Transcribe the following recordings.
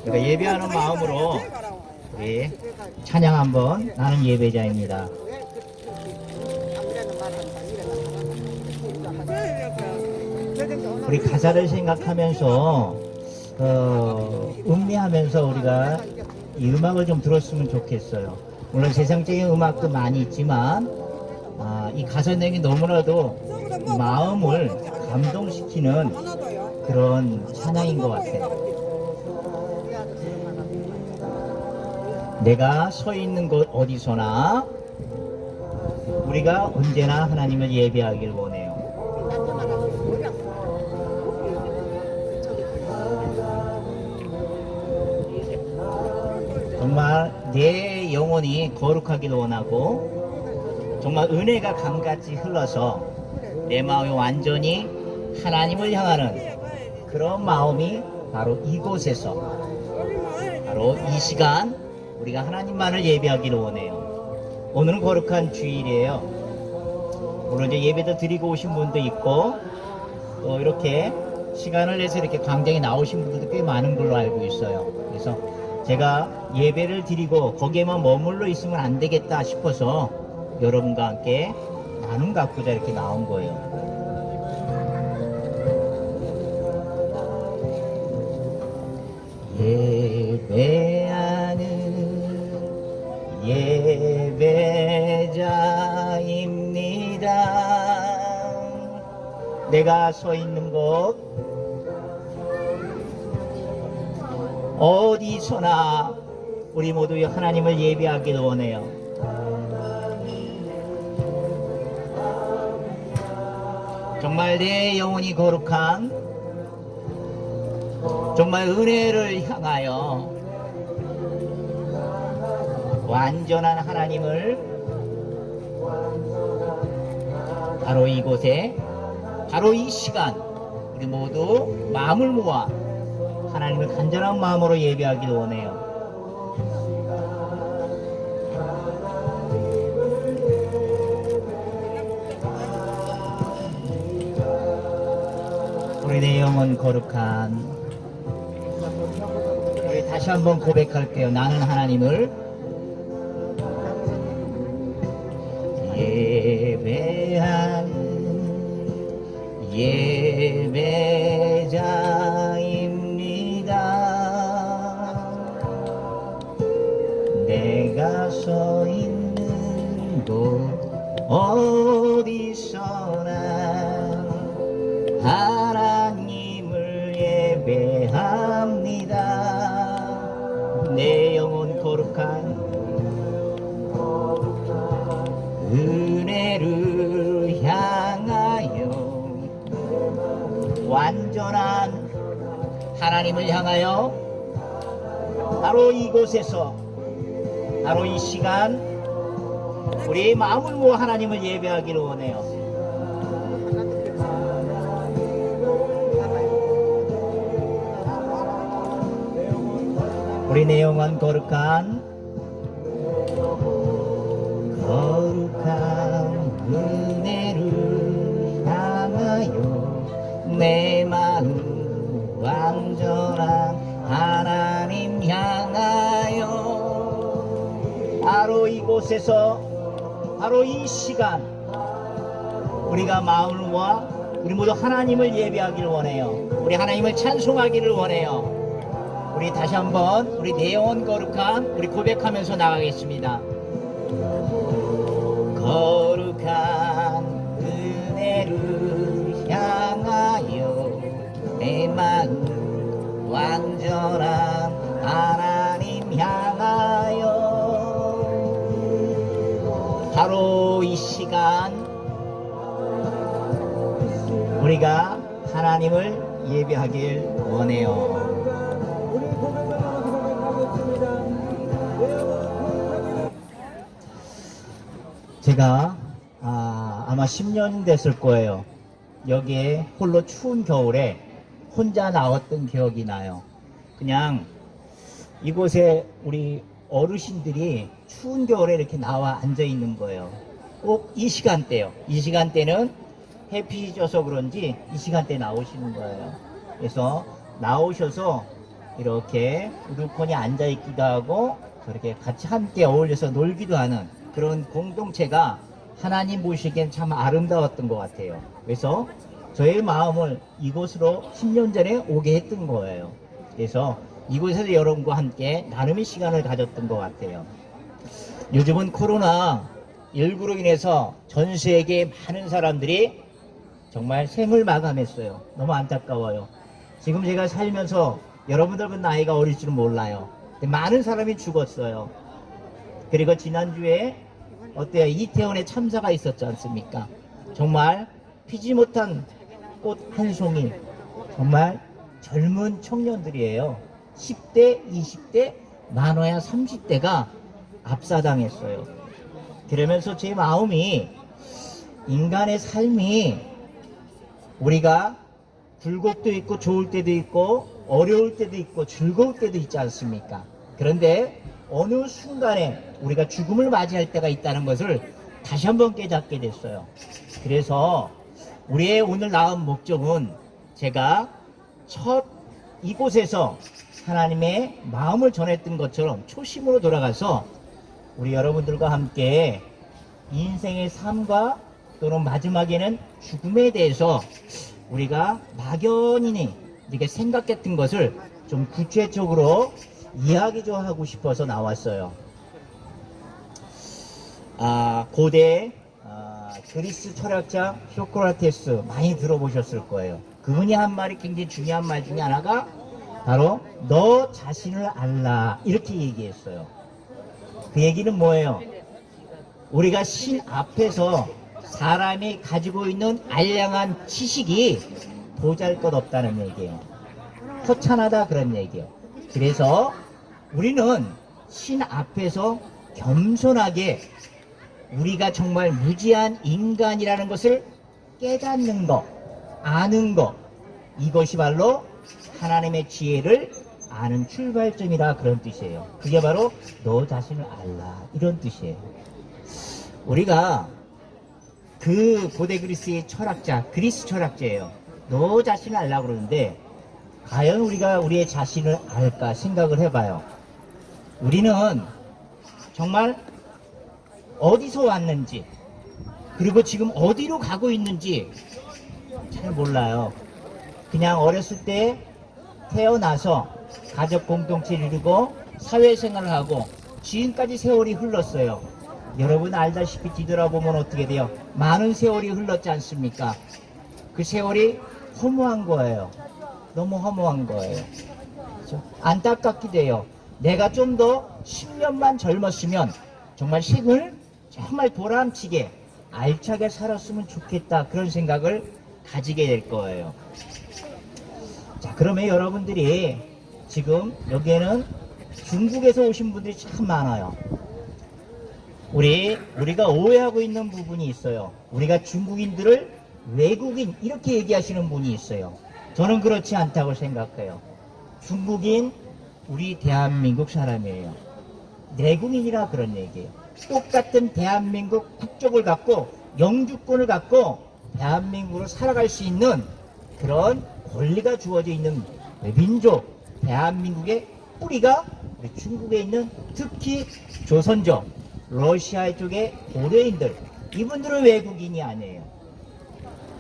그러니까 예배하는 마음으로 우리 찬양 한번. 나는 예배자입니다. 우리 가사를 생각하면서 음미하면서 우리가 이 음악을 좀 들었으면 좋겠어요. 물론 세상적인 음악도 많이 있지만 이 가사 내용이 너무나도 마음을 감동시키는 그런 찬양인 것 같아요. 내가 서 있는 곳 어디서나 우리가 언제나 하나님을 예배하길 원해요. 정말 내 영혼이 거룩하길 원하고 정말 은혜가 강같이 흘러서 내 마음이 완전히 하나님을 향하는 그런 마음이 바로 이곳에서, 바로 이 시간 우리가 하나님만을 예배하기를 원해요. 오늘은 거룩한 주일이에요. 오늘 이제 예배도 드리고 오신 분도 있고 또 이렇게 시간을 내서 이렇게 광장에 나오신 분들도 꽤 많은 걸로 알고 있어요. 그래서 제가 예배를 드리고 거기에만 머물러 있으면 안 되겠다 싶어서 여러분과 함께 나눔 갖고자 이렇게 나온 거예요. 예배하는 예배자입니다. 내가 서 있는 곳 어디서나 우리 모두 하나님을 예배하기를 원해요. 정말 내 영혼이 거룩한, 정말 은혜를 향하여 완전한 하나님을 바로 이곳에, 바로 이 시간 우리 모두 마음을 모아 하나님을 간절한 마음으로 예배하기를 원해요. 우리 내 영혼 거룩한, 우리 다시 한번 고백할게요. 나는 하나님을 예배하는 예배자입니다. 내가 서 있는 곳 어디서나 하나님을 예배합니다. 내 영혼 거룩한 은혜를 향하여 완전한 하나님을 향하여 바로 이곳에서, 바로 이 시간 우리의 마음을 모아 하나님을 예배하기를 원해요. 우리 내 영혼 거룩한 은혜를 향하여 내 마음 완전한 하나님 향하여 바로 이곳에서, 바로 이 시간 우리가 마음을 모아 우리 모두 하나님을 예배하기를 원해요. 우리 하나님을 찬송하기를 원해요. 우리 다시 한번 우리 내 영혼 거룩한 우리 고백하면서 나가겠습니다. 거룩한 은혜를 향하여 내 마음 완전한 하나님 향하여 바로 이 시간 우리가 하나님을 예배하길 원해요. 제가 아마 10년 됐을 거예요. 여기에 홀로 추운 겨울에 혼자 나왔던 기억이 나요. 그냥 이곳에 우리 어르신들이 추운 겨울에 이렇게 나와 앉아 있는 거예요. 꼭 이 시간대요. 이 시간대는 햇빛이 져서 그런지 이 시간대에 나오시는 거예요. 그래서 나오셔서 이렇게 우두커니 앉아있기도 하고 저렇게 같이 함께 어울려서 놀기도 하는 그런 공동체가 하나님 보시기엔 참 아름다웠던 것 같아요. 그래서 저의 마음을 이곳으로 10년 전에 오게 했던 거예요. 그래서 이곳에서 여러분과 함께 나눔의 시간을 가졌던 것 같아요. 요즘은 코로나19로 인해서 전 세계의 많은 사람들이 정말 생을 마감했어요. 너무 안타까워요. 지금 제가 살면서 여러분들은 나이가 어릴 줄은 몰라요. 근데 많은 사람이 죽었어요. 그리고 지난주에 어때요? 이태원에 참사가 있었지 않습니까? 정말 피지 못한 꽃 한 송이, 정말 젊은 청년들이에요. 10대, 20대, 많아야 30대가 압사당했어요. 그러면서 제 마음이, 인간의 삶이 우리가 굴곡도 있고 좋을 때도 있고 어려울 때도 있고 즐거울 때도 있지 않습니까? 그런데 어느 순간에 우리가 죽음을 맞이할 때가 있다는 것을 다시 한번 깨닫게 됐어요. 그래서 우리의 오늘 나온 목적은, 제가 첫 이곳에서 하나님의 마음을 전했던 것처럼 초심으로 돌아가서 우리 여러분들과 함께 인생의 삶과 또는 마지막에는 죽음에 대해서 우리가 막연히 이렇게 생각했던 것을 좀 구체적으로 이야기 좀 하고 싶어서 나왔어요. 고대 그리스 철학자 소크라테스 많이 들어보셨을 거예요. 그분이 한 말이 굉장히 중요한 말 중에 하나가 바로 너 자신을 알라, 이렇게 얘기했어요. 그 얘기는 뭐예요? 우리가 신 앞에서 사람이 가지고 있는 알량한 지식이 보잘것없다는 얘기예요. 허찬하다, 그런 얘기예요. 그래서 우리는 신 앞에서 겸손하게 우리가 정말 무지한 인간이라는 것을 깨닫는 것, 아는 것, 이것이 바로 하나님의 지혜를 아는 출발점이라, 그런 뜻이에요. 그게 바로 너 자신을 알라, 이런 뜻이에요. 우리가 그 고대 그리스의 철학자, 그리스 철학자예요. 너 자신을 알라 그러는데, 과연 우리가 우리의 자신을 알까 생각을 해봐요. 우리는 정말 어디서 왔는지, 그리고 지금 어디로 가고 있는지 잘 몰라요. 그냥 어렸을 때 태어나서 가족 공동체를 이루고 사회생활을 하고 지금까지 세월이 흘렀어요. 여러분 알다시피 뒤돌아보면 어떻게 돼요? 많은 세월이 흘렀지 않습니까? 그 세월이 허무한 거예요. 너무 허무한 거예요. 그렇죠? 안타깝기도 해요. 내가 좀 더 10년만 젊었으면 정말 생을 정말 보람치게 알차게 살았으면 좋겠다, 그런 생각을 가지게 될 거예요. 자, 그러면 여러분들이 지금 여기에는 중국에서 오신 분들이 참 많아요. 우리가 오해하고 있는 부분이 있어요. 우리가 중국인들을 외국인 이렇게 얘기하시는 분이 있어요. 저는 그렇지 않다고 생각해요. 중국인, 우리 대한민국 사람이에요. 내국인이라 그런 얘기예요. 똑같은 대한민국 국적을 갖고 영주권을 갖고 대한민국으로 살아갈 수 있는 그런 권리가 주어져 있는 민족, 대한민국의 뿌리가 우리 중국에 있는, 특히 조선족, 러시아 쪽의 고려인들, 이분들은 외국인이 아니에요.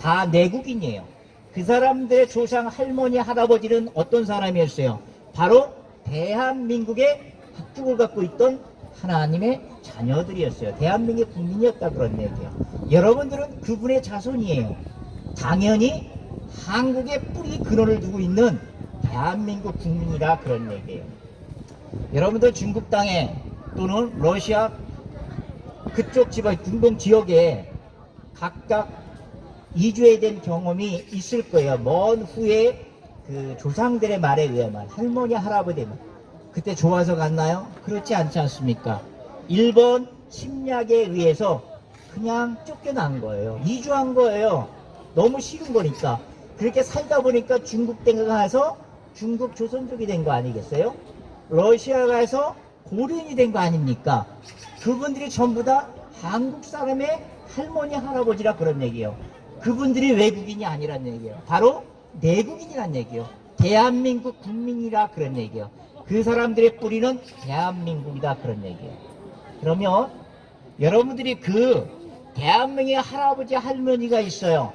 다 내국인이에요. 그 사람들의 조상, 할머니, 할아버지는 어떤 사람이었어요? 바로 대한민국의 국적을 갖고 있던 하나님의 자녀들이었어요. 대한민국의 국민이었다, 그런 얘기예요. 여러분들은 그분의 자손이에요. 당연히 한국의 뿌리 근원을 두고 있는 대한민국 국민이라, 그런 얘기예요. 여러분들 중국 땅에 또는 러시아 그쪽 지방 중동 지역에 각각 이주에 된 경험이 있을 거예요. 먼 후에 그 조상들의 말에 의하면, 할머니, 할아버지 말, 그때 좋아서 갔나요? 그렇지 않지 않습니까? 일본 침략에 의해서 그냥 쫓겨난 거예요. 이주한 거예요. 너무 싫은 거니까. 그렇게 살다 보니까 중국 땡가 가서 중국 조선족이 된 거 아니겠어요? 러시아 가서 고려인이 된 거 아닙니까? 그분들이 전부 다 한국 사람의 할머니, 할아버지라, 그런 얘기예요. 그분들이 외국인이 아니란 얘기예요. 바로 내국인이란 얘기예요. 대한민국 국민이라 그런 얘기예요. 그 사람들의 뿌리는 대한민국이다 그런 얘기예요. 그러면 여러분들이 그 대한민국의 할아버지 할머니가 있어요.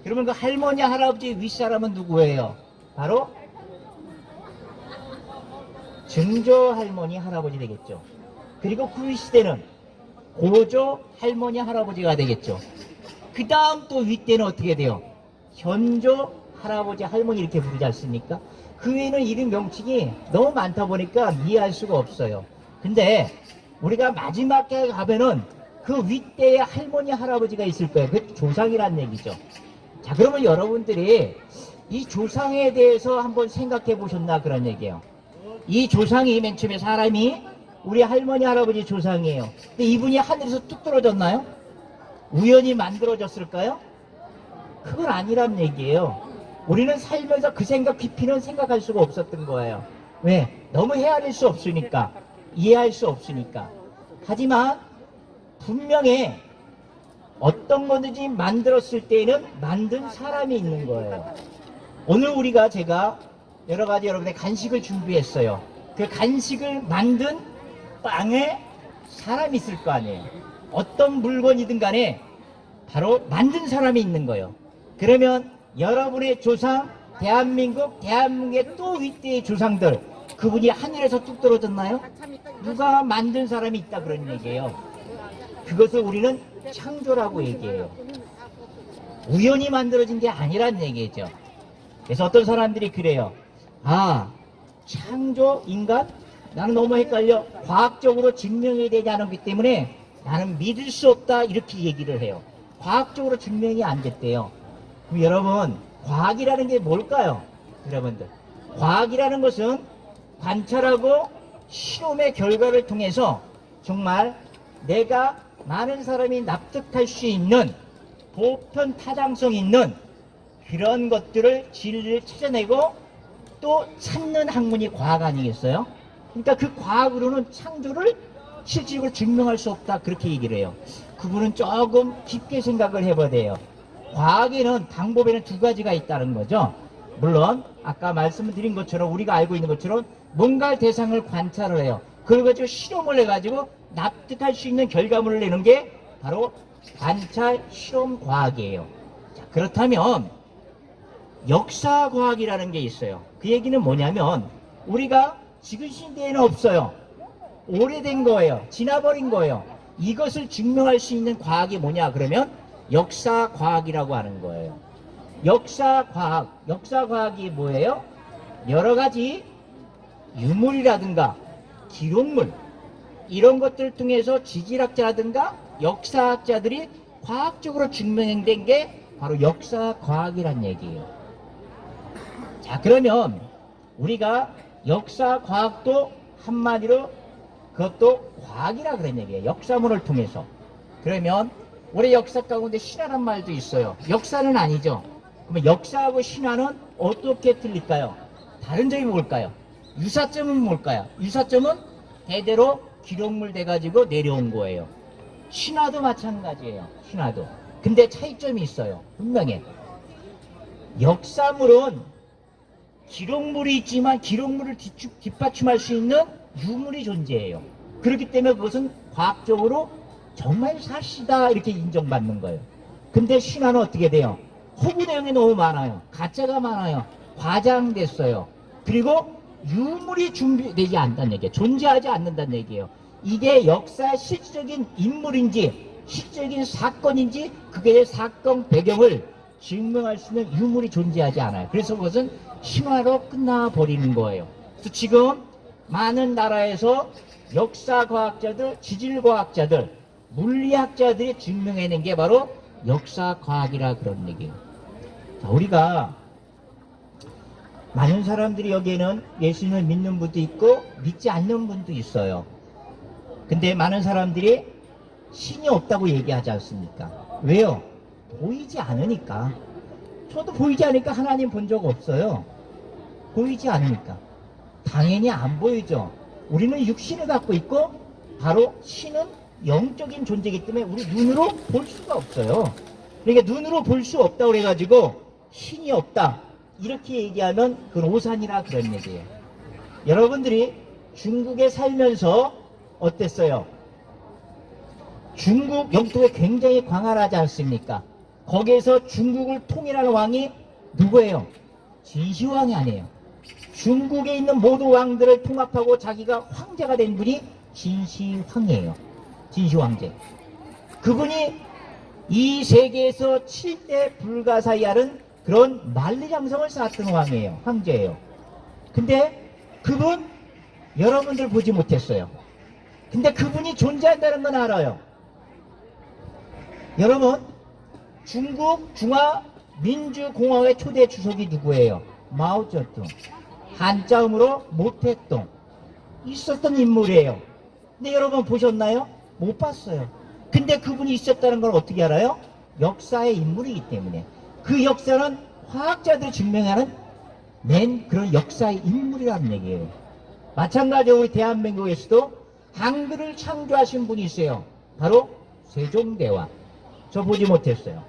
그러면 그 할머니 할아버지 윗사람은 누구예요? 바로 증조 할머니 할아버지 되겠죠. 그리고 그 윗시대는 고조 할머니 할아버지가 되겠죠. 그 다음 또 윗대는 어떻게 돼요? 현조 할아버지 할머니 이렇게 부르지 않습니까? 그 외에는 이름 명칭이 너무 많다 보니까 이해할 수가 없어요. 근데 우리가 마지막에 가면은 그 윗대에 할머니 할아버지가 있을 거예요. 그 조상이란 얘기죠. 자, 그러면 여러분들이 이 조상에 대해서 한번 생각해 보셨나 그런 얘기예요. 이 조상이 맨 처음에 사람이 우리 할머니 할아버지 조상이에요. 근데 이분이 하늘에서 뚝 떨어졌나요? 우연히 만들어졌을까요? 그건 아니란 얘기예요. 우리는 살면서 그 생각 깊이는 생각할 수가 없었던 거예요. 왜? 너무 헤아릴 수 없으니까, 이해할 수 없으니까. 하지만 분명히 어떤 거든지 만들었을 때에는 만든 사람이 있는 거예요. 오늘 제가 여러 가지 여러분의 간식을 준비했어요. 그 간식을 만든 빵에 사람이 있을 거 아니에요. 어떤 물건이든 간에 바로 만든 사람이 있는 거예요. 그러면 여러분의 조상, 대한민국의 또 윗대의 조상들, 그분이 하늘에서 뚝 떨어졌나요? 누가 만든 사람이 있다 그런 얘기예요. 그것을 우리는 창조라고 얘기해요. 우연히 만들어진 게 아니란 얘기죠. 그래서 어떤 사람들이 그래요. 아, 창조 인간? 나는 너무 헷갈려. 과학적으로 증명이 되지 않았기 때문에 나는 믿을 수 없다 이렇게 얘기를 해요. 과학적으로 증명이 안 됐대요. 그럼 여러분, 과학이라는 게 뭘까요? 여러분들, 과학이라는 것은 관찰하고 실험의 결과를 통해서 정말 내가 많은 사람이 납득할 수 있는 보편 타당성 있는 그런 것들을 진리를 찾아내고 또 찾는 학문이 과학 아니겠어요? 그러니까 그 과학으로는 창조를 실질적으로 증명할 수 없다 그렇게 얘기를 해요. 그분은 조금 깊게 생각을 해봐야 돼요. 과학에는 방법에는 두 가지가 있다는 거죠. 물론 아까 말씀드린 것처럼 우리가 알고 있는 것처럼 뭔가 대상을 관찰을 해요. 그걸 가지고 실험을 해가지고 납득할 수 있는 결과물을 내는 게 바로 관찰 실험 과학이에요. 자, 그렇다면 역사과학이라는 게 있어요. 그 얘기는 뭐냐면 우리가 지금 시대에는 없어요. 오래된 거예요. 지나버린 거예요. 이것을 증명할 수 있는 과학이 뭐냐 그러면 역사과학이라고 하는 거예요. 역사과학이 뭐예요? 여러 가지 유물이라든가 기록물 이런 것들을 통해서 지질학자라든가 역사학자들이 과학적으로 증명된 게 바로 역사과학이란 얘기예요. 자, 그러면 우리가 역사과학도 한마디로 그것도 과학이라 그런 얘기예요. 역사문을 통해서. 그러면 우리 역사 가운데 신화란 말도 있어요. 역사는 아니죠. 그러면 역사하고 신화는 어떻게 틀릴까요? 다른 점이 뭘까요? 유사점은 뭘까요? 유사점은 대대로 기록물 돼가지고 내려온 거예요. 신화도 마찬가지예요. 신화도. 근데 차이점이 있어요. 분명히. 역사물은 기록물이 있지만 기록물을 뒷받침할 수 있는 유물이 존재해요. 그렇기 때문에 그것은 과학적으로 정말 사실이다 이렇게 인정받는 거예요. 근데 신화는 어떻게 돼요? 허구 내용이 너무 많아요. 가짜가 많아요. 과장됐어요. 그리고 유물이 준비되지 않는다는 얘기예요. 존재하지 않는다는 얘기예요. 이게 역사의 실질적인 인물인지 실질적인 사건인지 그게 사건 배경을 증명할 수 있는 유물이 존재하지 않아요. 그래서 그것은 신화로 끝나버리는 거예요. 그래서 지금 많은 나라에서 역사과학자들, 지질과학자들, 물리학자들이 증명해낸 게 바로 역사과학이라 그런 얘기예요. 자, 우리가 많은 사람들이 여기에는 예수님을 믿는 분도 있고 믿지 않는 분도 있어요. 근데 많은 사람들이 신이 없다고 얘기하지 않습니까? 왜요? 보이지 않으니까. 저도 보이지 않으니까 하나님 본 적 없어요. 보이지 않으니까. 당연히 안 보이죠. 우리는 육신을 갖고 있고 바로 신은 영적인 존재이기 때문에 우리 눈으로 볼 수가 없어요. 그러니까 눈으로 볼 수 없다고 그래가지고 신이 없다. 이렇게 얘기하면 그건 오산이라 그런 얘기예요. 여러분들이 중국에 살면서 어땠어요? 중국 영토에 굉장히 광활하지 않습니까? 거기에서 중국을 통일하는 왕이 누구예요? 진시황이 아니에요. 중국에 있는 모든 왕들을 통합하고 자기가 황제가 된 분이 진시황이에요. 진시황제. 그분이 이 세계에서 7대 불가사의하는 그런 만리장성을 쌓았던 왕이에요. 황제예요. 근데 그분 여러분들 보지 못했어요. 근데 그분이 존재한다는 건 알아요. 여러분, 중국 중화민주공화국의 초대 주석이 누구예요? 마오쩌둥. 한자음으로 모택동. 있었던 인물이에요. 근데 여러분 보셨나요? 못 봤어요. 근데 그분이 있었다는 걸 어떻게 알아요? 역사의 인물이기 때문에. 그 역사는 화학자들이 증명하는 그런 역사의 인물이라는 얘기예요. 마찬가지로 우리 대한민국에서도 한글을 창조하신 분이 있어요. 바로 세종대왕. 저 보지 못했어요.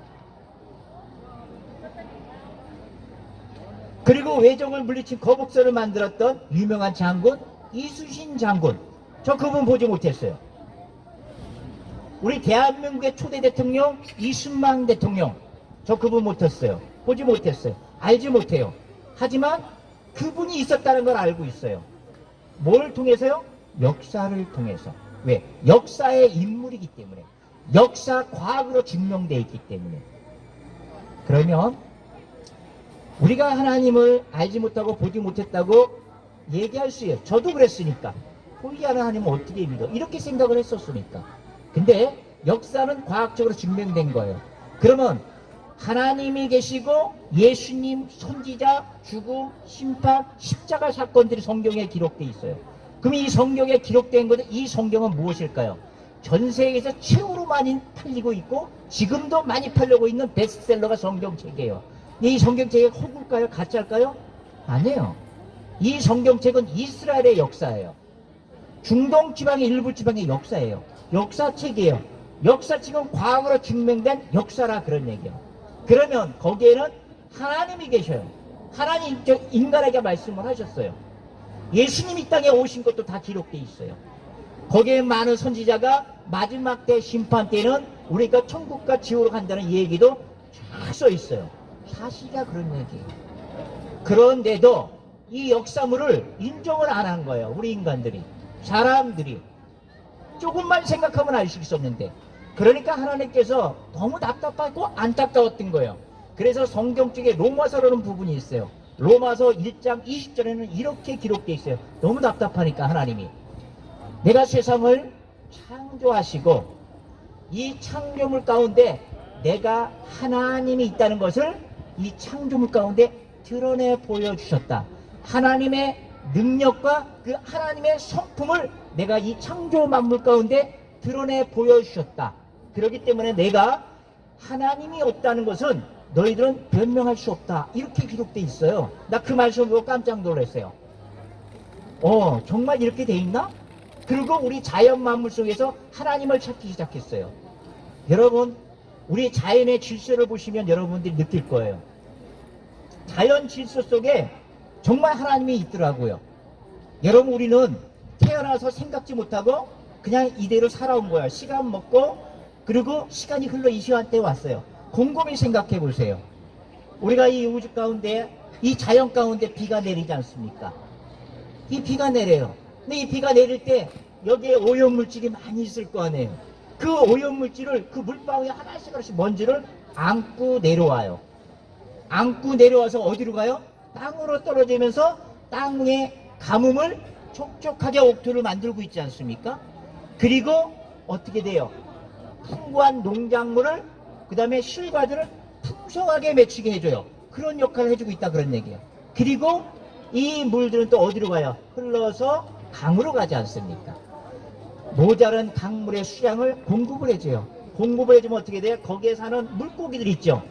그리고 외종을 물리친 거북선을 만들었던 유명한 장군 이순신 장군. 저 그분 보지 못했어요. 우리 대한민국의 초대 대통령 이순만 대통령. 저 그분 못했어요. 보지 못했어요. 알지 못해요. 하지만 그분이 있었다는 걸 알고 있어요. 뭘 통해서요? 역사를 통해서. 왜? 역사의 인물이기 때문에. 역사 과학으로 증명되어 있기 때문에. 그러면 우리가 하나님을 알지 못하고 보지 못했다고 얘기할 수 있어요. 저도 그랬으니까. 보이지 않는 하나님은 어떻게 믿어? 이렇게 생각을 했었으니까. 근데 역사는 과학적으로 증명된 거예요. 그러면 하나님이 계시고 예수님 선지자, 죽음, 심판, 십자가 사건들이 성경에 기록되어 있어요. 그럼 이 성경에 기록된 것은 이 성경은 무엇일까요? 전 세계에서 최고로 많이 팔리고 있고 지금도 많이 팔리고 있는 베스트셀러가 성경책이에요. 이 성경책이 허구일까요? 가짜일까요? 아니에요. 이 성경책은 이스라엘의 역사예요. 중동 지방의 일부 지방의 역사예요. 역사책이에요. 역사책은 과학으로 증명된 역사라 그런 얘기예요. 그러면 거기에는 하나님이 계셔요. 하나님 인간에게 말씀을 하셨어요. 예수님이 땅에 오신 것도 다 기록되어 있어요. 거기에 많은 선지자가 마지막 때 심판 때는 우리가 천국과 지옥으로 간다는 얘기도 쫙 써 있어요. 사실이야 그런 얘기예요. 그런데도 이 역사물을 인정을 안 한 거예요. 우리 인간들이. 사람들이. 조금만 생각하면 알 수 있었는데. 그러니까 하나님께서 너무 답답하고 안타까웠던 거예요. 그래서 성경 쪽에 로마서라는 부분이 있어요. 로마서 1장 20절에는 이렇게 기록되어 있어요. 너무 답답하니까 하나님이. 내가 세상을 창조하시고 이 창조물 가운데 내가 하나님이 있다는 것을 이 창조물 가운데 드러내 보여주셨다. 하나님의 능력과 그 하나님의 성품을 내가 이 창조 만물 가운데 드러내 보여주셨다. 그렇기 때문에 내가 하나님이 없다는 것은 너희들은 변명할 수 없다. 이렇게 기록되어 있어요. 나 그 말씀 보고 깜짝 놀랐어요. 정말 이렇게 돼 있나? 그리고 우리 자연 만물 속에서 하나님을 찾기 시작했어요. 여러분, 우리 자연의 질서를 보시면 여러분들이 느낄 거예요. 자연 질서 속에 정말 하나님이 있더라고요. 여러분, 우리는 태어나서 생각지 못하고 그냥 이대로 살아온 거야. 시간 먹고 그리고 시간이 흘러 이 시간대에 왔어요. 곰곰이 생각해 보세요. 우리가 이 우주 가운데 이 자연 가운데 비가 내리지 않습니까? 이 비가 내려요. 근데 이 비가 내릴 때 여기에 오염물질이 많이 있을 거 아니에요. 그 오염물질을 그 물방울이 하나씩 먼지를 안고 내려와요. 안고 내려와서 어디로 가요? 땅으로 떨어지면서 땅의 가뭄을 촉촉하게 옥토를 만들고 있지 않습니까? 그리고 어떻게 돼요? 풍부한 농작물을 그 다음에 실과들을 풍성하게 맺히게 해줘요. 그런 역할을 해주고 있다 그런 얘기예요. 그리고 이 물들은 또 어디로 가요? 흘러서 강으로 가지 않습니까? 모자란 강물의 수량을 공급을 해줘요. 공급을 해주면 어떻게 돼요? 거기에 사는 물고기들 있죠.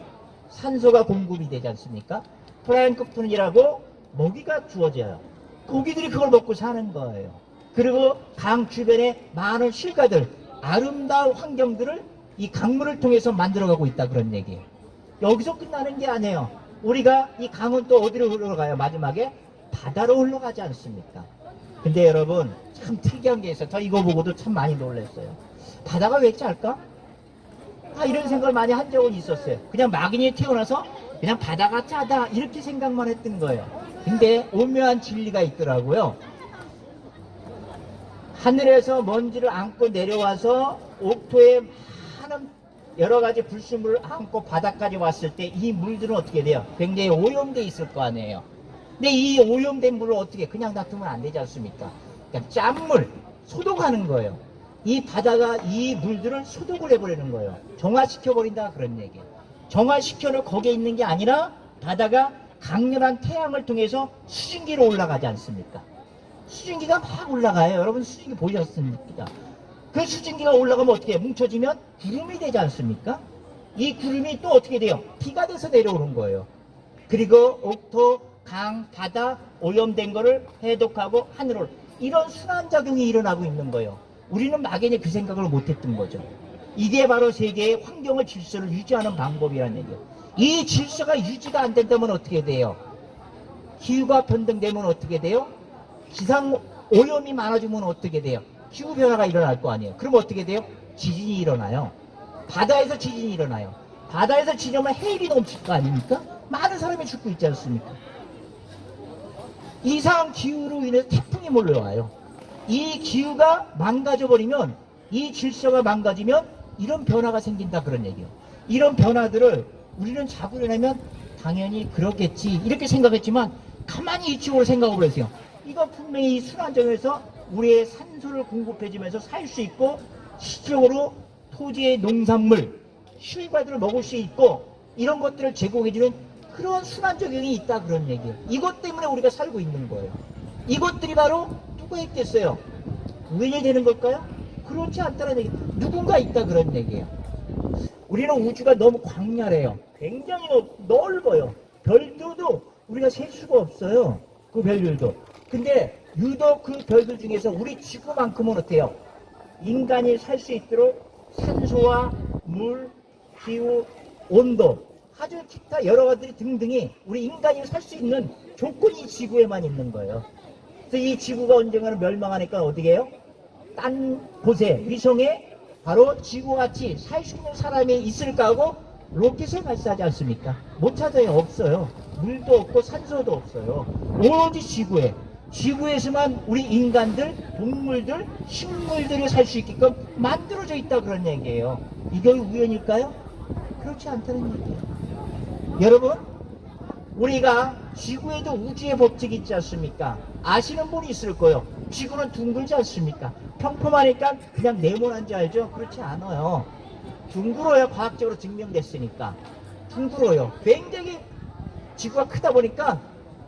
산소가 공급이 되지 않습니까? 플랑크톤이라고 먹이가 주어져요. 고기들이 그걸 먹고 사는 거예요. 그리고 강 주변에 많은 실과들, 아름다운 환경들을 이 강물을 통해서 만들어가고 있다 그런 얘기예요. 여기서 끝나는 게 아니에요. 우리가 이 강은 또 어디로 흘러가요? 마지막에 바다로 흘러가지 않습니까? 근데 여러분 참 특이한 게 있어요. 저 이거 보고도 참 많이 놀랐어요. 바다가 왜 짤까? 이런 생각을 많이 한 적은 있었어요. 그냥 막연히 태어나서 그냥 바다가 짜다 이렇게 생각만 했던 거예요. 근데 오묘한 진리가 있더라고요. 하늘에서 먼지를 안고 내려와서 옥토에 많은 여러 가지 불순물을 안고 바다까지 왔을 때 이 물들은 어떻게 돼요? 굉장히 오염돼 있을 거 아니에요. 근데 이 오염된 물을 어떻게 그냥 놔두면 안 되지 않습니까? 그러니까 짠물, 소독하는 거예요. 이 바다가 이 물들을 소독을 해버리는 거예요. 정화시켜버린다 그런 얘기예요. 정화시켜는 거기에 있는 게 아니라 바다가 강렬한 태양을 통해서 수증기로 올라가지 않습니까? 수증기가 막 올라가요. 여러분 수증기 보셨습니까? 그 수증기가 올라가면 어떻게 해요? 뭉쳐지면 구름이 되지 않습니까? 이 구름이 또 어떻게 돼요? 비가 돼서 내려오는 거예요. 그리고 옥토, 강, 바다 오염된 거를 해독하고 하늘을 이런 순환작용이 일어나고 있는 거예요. 우리는 막연히 그 생각을 못했던 거죠. 이게 바로 세계의 환경의 질서를 유지하는 방법이라는 얘기예요. 이 질서가 유지가 안 된다면 어떻게 돼요? 기후가 변동되면 어떻게 돼요? 기상 오염이 많아지면 어떻게 돼요? 기후변화가 일어날 거 아니에요. 그럼 어떻게 돼요? 지진이 일어나요. 바다에서 지진이 일어나요. 바다에서 지진하면 해일이 넘칠 거 아닙니까? 많은 사람이 죽고 있지 않습니까? 이상 기후로 인해서 태풍이 몰려와요. 이 기후가 망가져버리면, 이 질서가 망가지면 이런 변화가 생긴다 그런 얘기예요. 이런 변화들을 우리는 잡으려면 당연히 그렇겠지 이렇게 생각했지만 가만히 이쪽으로 생각을 해보세요. 이거 분명히 순환정에서 우리의 산소를 공급해주면서 살 수 있고 시적으로 토지의 농산물, 실과들을 먹을 수 있고 이런 것들을 제공해주는 그런 순환작용이 있다 그런 얘기예요. 이것 때문에 우리가 살고 있는 거예요. 이것들이 바로 누가 했겠어요? 우연히 되는 걸까요? 그렇지 않다는 얘기. 누군가 있다 그런 얘기예요. 우리는 우주가 너무 광활해요. 굉장히 넓어요. 별들도 우리가 셀 수가 없어요. 그 별들도. 근데 유독 그 별들 중에서 우리 지구만큼은 어때요? 인간이 살 수 있도록 산소와 물, 기후, 온도 아주 기타 여러 가지 등등이 우리 인간이 살 수 있는 조건이 지구에만 있는 거예요. 그래서 이 지구가 언젠가는 멸망하니까 어떻게 해요? 딴 곳에 위성에 바로 지구같이 살 수 있는 사람이 있을까 하고 로켓을 발사하지 않습니까? 못 찾아요. 없어요. 물도 없고 산소도 없어요. 오로지 지구에. 지구에서만 우리 인간들, 동물들, 식물들이 살 수 있게끔 만들어져 있다 그런 얘기예요. 이게 우연일까요? 그렇지 않다는 얘기예요. 여러분, 우리가 지구에도 우주의 법칙이 있지 않습니까? 아시는 분이 있을 거예요. 지구는 둥글지 않습니까? 평평하니까 그냥 네모난 줄 알죠? 그렇지 않아요. 둥글어요. 과학적으로 증명됐으니까. 둥글어요. 굉장히 지구가 크다 보니까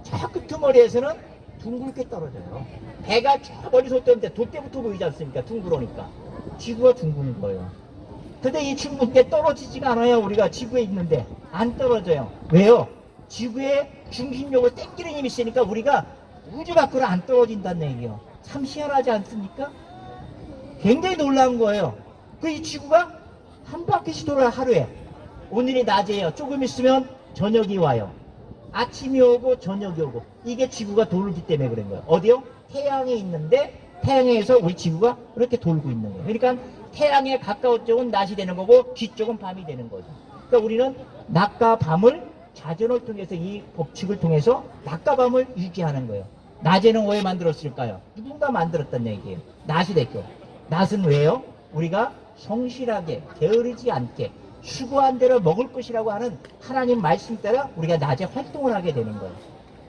저 끄트머리에서는 둥글게 떨어져요. 배가 저 멀리서 떠는데 돛대부터 보이지 않습니까? 둥그러니까. 지구가 둥근 거예요. 근데 이 둥근게 떨어지지가 않아요. 우리가 지구에 있는데. 안 떨어져요. 왜요? 지구의 중심력을 땡기는 힘이 있으니까 우리가 우주 밖으로 안 떨어진다는 얘기예요. 참 희한하지 않습니까? 굉장히 놀라운 거예요. 이 지구가 한 바퀴씩 돌아요. 하루에. 오늘이 낮이에요. 조금 있으면 저녁이 와요. 아침이 오고 저녁이 오고. 이게 지구가 돌기 때문에 그런 거예요. 어디요? 태양에 있는데 태양에서 우리 지구가 이렇게 돌고 있는 거예요. 그러니까 태양에 가까운 쪽은 낮이 되는 거고 뒤쪽은 밤이 되는 거죠. 그러니까 우리는 낮과 밤을 자전을 통해서 이 법칙을 통해서 낮과 밤을 유지하는 거예요. 낮에는 왜 만들었을까요? 누군가 만들었단 얘기예요. 낮이 됐고. 낮은 왜요? 우리가 성실하게 게으르지 않게 수고한 대로 먹을 것이라고 하는 하나님 말씀 따라 우리가 낮에 활동을 하게 되는 거예요.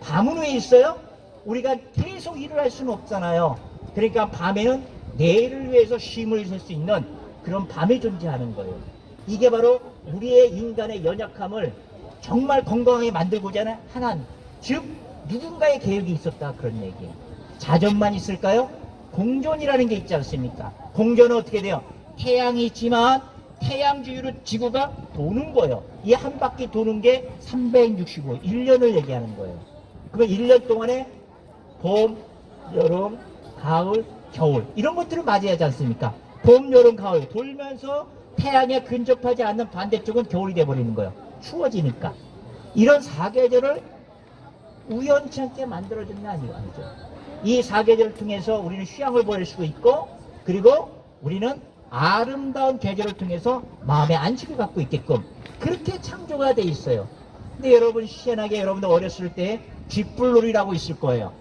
밤은 왜 있어요? 우리가 계속 일을 할 수는 없잖아요. 그러니까 밤에는 내일을 위해서 쉼을 쉴 수 있는 그런 밤이 존재하는 거예요. 이게 바로 우리의 인간의 연약함을 정말 건강하게 만들고자 하는 하나님, 즉 누군가의 계획이 있었다 그런 얘기예요. 자전만 있을까요? 공전이라는 게 있지 않습니까? 공전은 어떻게 돼요? 태양이 있지만 태양 주위로 지구가 도는 거예요. 이 한 바퀴 도는 게 365, 1년을 얘기하는 거예요. 그러면 1년 동안에 봄, 여름, 가을, 겨울 이런 것들을 맞이하지 않습니까? 봄, 여름, 가을 돌면서 태양에 근접하지 않는 반대쪽은 겨울이 돼버리는 거예요. 추워지니까. 이런 사계절을 우연치 않게 만들어진 게 아니죠. 이 사계절을 통해서 우리는 휴양을 보낼 수도 있고, 그리고 우리는 아름다운 계절을 통해서 마음의 안식을 갖고 있게끔 그렇게 창조가 돼 있어요. 근데 여러분 희한하게 여러분들 어렸을 때 쥐뿔놀이라고 있을 거예요.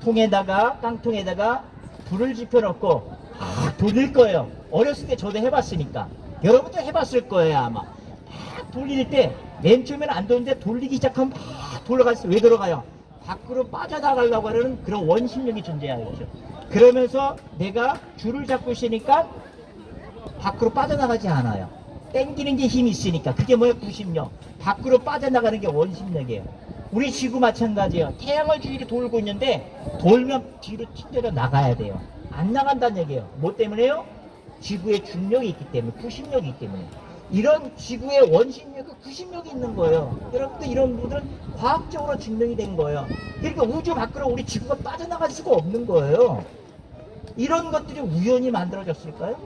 통에다가 깡통에다가 불을 지펴놓고 돌릴 거예요. 어렸을 때 저도 해봤으니까 여러분도 해봤을 거예요. 아마 막 돌릴 때 맨 처음에는 안 도는데 돌리기 시작하면 막 돌아가서 왜 들어가요? 밖으로 빠져나가려고 하는 그런 원심력이 존재하죠. 그러면서 내가 줄을 잡고 있으니까 밖으로 빠져나가지 않아요. 땡기는 게 힘이 있으니까. 그게 뭐예요? 구심력. 밖으로 빠져나가는 게 원심력이에요. 우리 지구 마찬가지예요. 태양을 주위로 돌고 있는데 돌면 뒤로 튕겨져 나가야 돼요. 안 나간다는 얘기예요. 뭐 때문에요? 지구의 중력이 있기 때문에, 구심력이 있기 때문에. 이런 지구의 원심력, 구심력이 있는 거예요. 여러분들 이런 분들은 과학적으로 증명이 된 거예요. 그러니까 우주 밖으로 우리 지구가 빠져나갈 수가 없는 거예요. 이런 것들이 우연히 만들어졌을까요?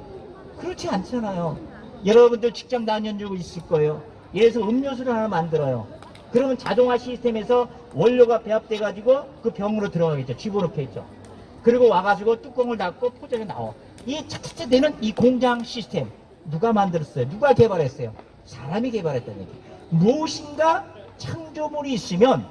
그렇지 않잖아요. 여러분들 직장 다녀주고 있을 거예요. 예를 들어서 음료수를 하나 만들어요. 그러면 자동화 시스템에서 원료가 배합돼 가지고 그 병으로 들어가겠죠. 집어넣겠죠. 그리고 와가지고 뚜껑을 닫고 포장해 나와. 이 차차차 되는 이 공장 시스템 누가 만들었어요? 누가 개발했어요? 사람이 개발했다는 얘기. 무엇인가 창조물이 있으면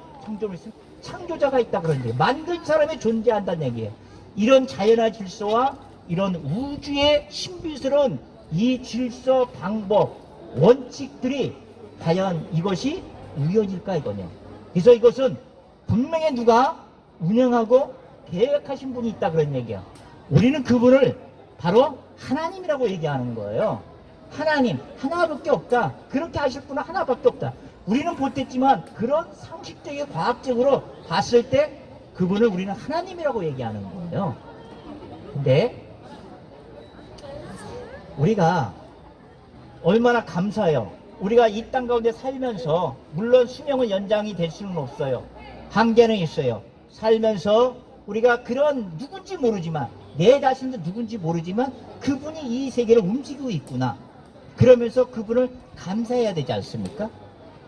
창조자가 있다 그런 얘기. 만든 사람이 존재한다는 얘기예요. 이런 자연의 질서와 이런 우주의 신비스러운 이 질서, 방법, 원칙들이 과연 이것이 우연일까 이거냐. 그래서 이것은 분명히 누가 운영하고 계획하신 분이 있다 그런 얘기야. 우리는 그분을 바로 하나님이라고 얘기하는 거예요. 하나님, 하나밖에 없다. 그렇게 하실 분은 하나밖에 없다. 우리는 못했지만 그런 상식적인 과학적으로 봤을 때 그분을 우리는 하나님이라고 얘기하는 거예요. 근데 우리가 얼마나 감사해요. 우리가 이 땅 가운데 살면서 물론 수명은 연장이 될 수는 없어요. 한계는 있어요. 살면서 우리가 그런 누군지 모르지만 내 자신도 누군지 모르지만 그분이 이 세계를 움직이고 있구나. 그러면서 그분을 감사해야 되지 않습니까?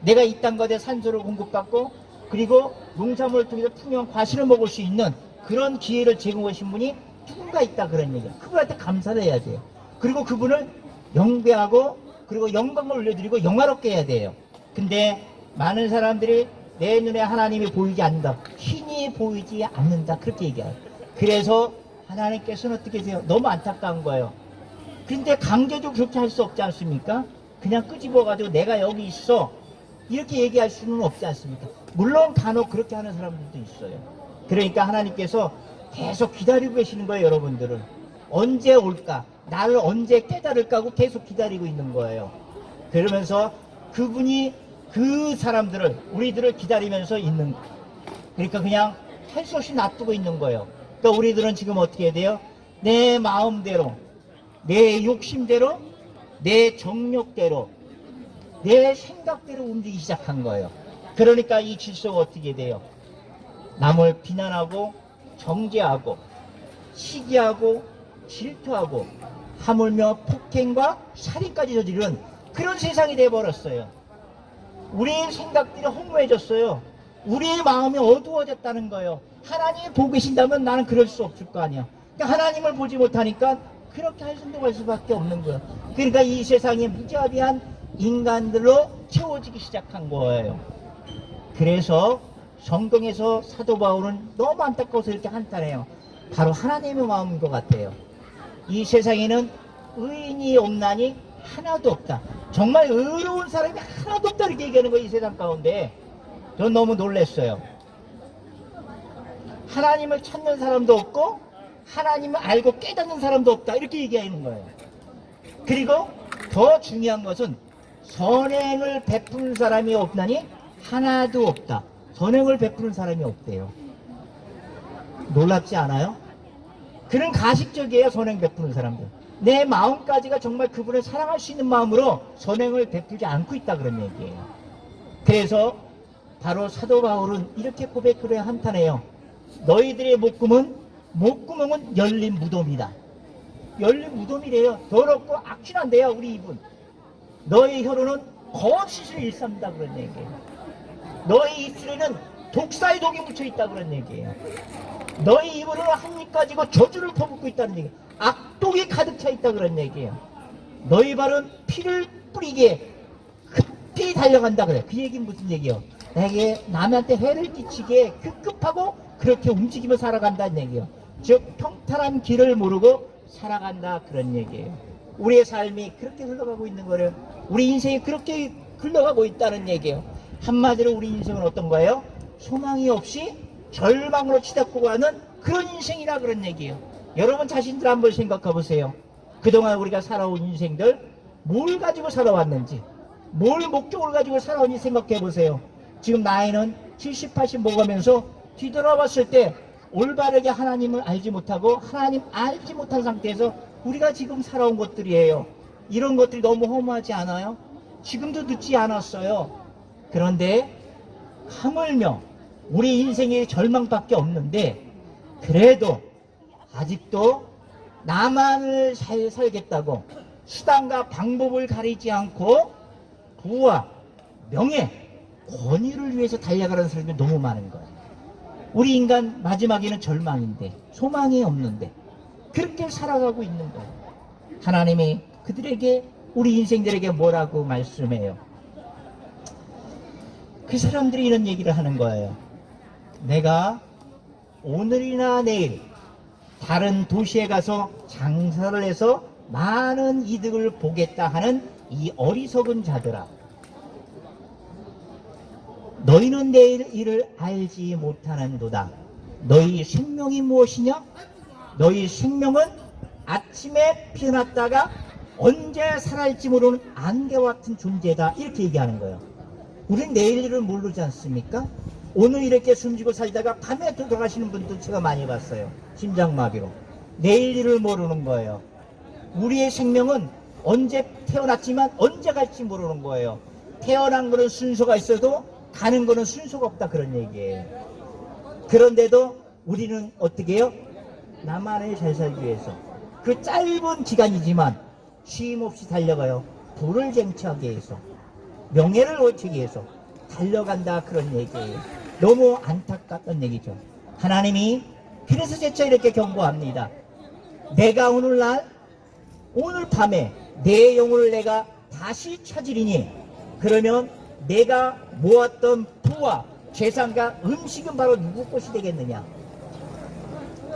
내가 이 땅 가운데 산소를 공급받고 그리고 농산물을 통해서 풍요한 과실을 먹을 수 있는 그런 기회를 제공하신 분이 누군가 있다 그런 얘기야. 그분한테 감사를 해야 돼요. 그리고 그분을 영배하고 그리고 영광을 올려드리고 영화롭게 해야 돼요. 근데 많은 사람들이 내 눈에 하나님이 보이지 않는다. 신이 보이지 않는다. 그렇게 얘기해요. 그래서 하나님께서는 어떻게 하세요? 너무 안타까운 거예요. 근데 강제적으로 그렇게 할 수 없지 않습니까? 그냥 끄집어가지고 내가 여기 있어. 이렇게 얘기할 수는 없지 않습니까? 물론 간혹 그렇게 하는 사람들도 있어요. 그러니까 하나님께서 계속 기다리고 계시는 거예요, 여러분들을. 언제 올까? 나를 언제 깨달을까 하고 계속 기다리고 있는 거예요. 그러면서 그분이 그 사람들을, 우리들을 기다리면서 있는 거예요. 그러니까 그냥 할 수 없이 놔두고 있는 거예요. 그러니까 우리들은 지금 어떻게 해야 돼요? 내 마음대로, 내 욕심대로, 내 정욕대로, 내 생각대로 움직이기 시작한 거예요. 그러니까 이 질서가 어떻게 돼요? 남을 비난하고 정죄하고 시기하고 질투하고 하물며 폭행과 살인까지 저지르는 그런 세상이 돼버렸어요. 우리의 생각들이 허무해졌어요. 우리의 마음이 어두워졌다는 거예요. 하나님이 보고 계신다면 나는 그럴 수 없을 거 아니야. 그러니까 하나님을 보지 못하니까 그렇게 행동할 수밖에 없는 거예요. 그러니까 이 세상이 무자비한 인간들로 채워지기 시작한 거예요. 그래서 성경에서 사도 바울은 너무 안타까워서 이렇게 한탄해요. 바로 하나님의 마음인 것 같아요. 이 세상에는 의인이 없나니 하나도 없다. 정말 의로운 사람이 하나도 없다 이렇게 얘기하는 거예요. 이 세상 가운데. 전 너무 놀랐어요. 하나님을 찾는 사람도 없고 하나님을 알고 깨닫는 사람도 없다 이렇게 얘기하는 거예요. 그리고 더 중요한 것은 선행을 베푸는 사람이 없나니 하나도 없다. 선행을 베푸는 사람이 없대요. 놀랍지 않아요? 그런 가식적이에요. 선행 베푸는 사람들. 내 마음까지가 정말 그분을 사랑할 수 있는 마음으로 선행을 베풀지 않고 있다 그런 얘기예요. 그래서 바로 사도 바울은 이렇게 고백을 해야 한탄해요. 너희들의 목구멍은 열린 무덤이다. 열린 무덤이래요. 더럽고 악취난데요 우리 입은. 너의 혀로는 거짓을 일삼다 그런 얘기예요. 너희 입술에는 독사의 독이 묻혀있다 그런 얘기예요. 너희 입으로는 한 입 가지고 저주를 퍼붓고 있다는 얘기예요. 악독이 가득 차 있다 그런 얘기예요. 너희 발은 피를 뿌리게 급히 달려간다 그래. 그 얘기는 무슨 얘기예요? 내게 남한테 해를 끼치게 급급하고 그렇게 움직이며 살아간다는 얘기예요. 즉 평탄한 길을 모르고 살아간다 그런 얘기예요. 우리의 삶이 그렇게 흘러가고 있는 거예요. 우리 인생이 그렇게 흘러가고 있다는 얘기예요. 한마디로 우리 인생은 어떤 거예요? 소망이 없이 절망으로 치닫고 가는 그런 인생이라 그런 얘기예요. 여러분 자신들 한번 생각해 보세요. 그동안 우리가 살아온 인생들 뭘 가지고 살아왔는지, 뭘 목적을 가지고 살아온지 생각해 보세요. 지금 나이는 70, 80 먹으면서 뒤돌아봤을 때 올바르게 하나님을 알지 못하고 하나님 알지 못한 상태에서 우리가 지금 살아온 것들이에요. 이런 것들이 너무 허무하지 않아요? 지금도 늦지 않았어요. 그런데 하물며 우리 인생의 절망밖에 없는데 그래도 아직도 나만을 잘 살겠다고 수단과 방법을 가리지 않고 부와 명예, 권위를 위해서 달려가는 사람이 너무 많은 거예요. 우리 인간 마지막에는 절망인데 소망이 없는데 그렇게 살아가고 있는 거예요. 하나님이 그들에게 우리 인생들에게 뭐라고 말씀해요? 그 사람들이 이런 얘기를 하는 거예요. 내가 오늘이나 내일 다른 도시에 가서 장사를 해서 많은 이득을 보겠다 하는 이 어리석은 자들아, 너희는 내일 일을 알지 못하는도다. 너희 생명이 무엇이냐? 너희 생명은 아침에 피어났다가 언제 살아있지 모르는 안개와 같은 존재다. 이렇게 얘기하는 거예요. 우린 내일 일을 모르지 않습니까? 오늘 이렇게 숨지고 살다가 밤에 돌아가시는 분들 제가 많이 봤어요. 심장마비로. 내일 일을 모르는 거예요. 우리의 생명은 언제 태어났지만 언제 갈지 모르는 거예요. 태어난 거는 순서가 있어도 가는 거는 순서가 없다 그런 얘기예요. 그런데도 우리는 어떻게 해요? 나만을 잘 살기 위해서 그 짧은 기간이지만 쉼없이 달려가요. 부를 쟁취하기 위해서, 명예를 얻기 위해서 달려간다 그런 얘기예요. 너무 안타깝던 얘기죠. 하나님이 그래서 재차 이렇게 경고합니다. 내가 오늘날 오늘 밤에 내 영혼을 내가 다시 찾으리니 그러면 내가 모았던 부와 재산과 음식은 바로 누구 것이 되겠느냐?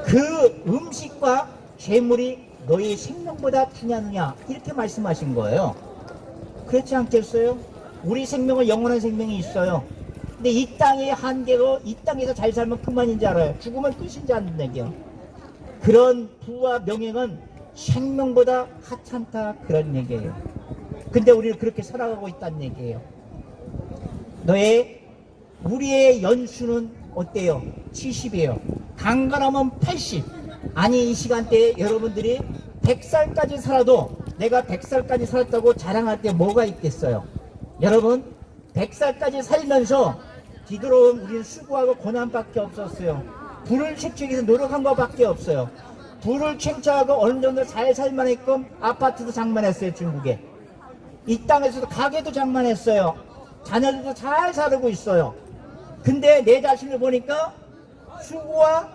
그 음식과 재물이 너희 생명보다 중요하느냐? 이렇게 말씀하신 거예요. 그렇지 않겠어요? 우리 생명은 영원한 생명이 있어요. 근데 이 땅의 한계로 이 땅에서 잘 살면 그만인 줄 알아요. 죽으면 끝인 줄 아는 얘기요. 그런 부와 명예는 생명보다 하찮다 그런 얘기예요. 근데 우리는 그렇게 살아가고 있다는 얘기예요. 우리의 연수는 어때요? 70이에요. 강건하면 80. 아니 이 시간대에 여러분들이 100살까지 살아도 내가 100살까지 살았다고 자랑할 게 뭐가 있겠어요? 여러분 100살까지 살면서 뒤돌아온 우리는 수고하고 고난밖에 없었어요. 부를 책취하기 위해서 노력한 것밖에 없어요. 부를 챙취하고 어느 정도 잘 살만했고 아파트도 장만했어요. 중국에 이 땅에서도 가게도 장만했어요. 자녀들도 잘 살고 있어요. 근데 내 자신을 보니까 수고와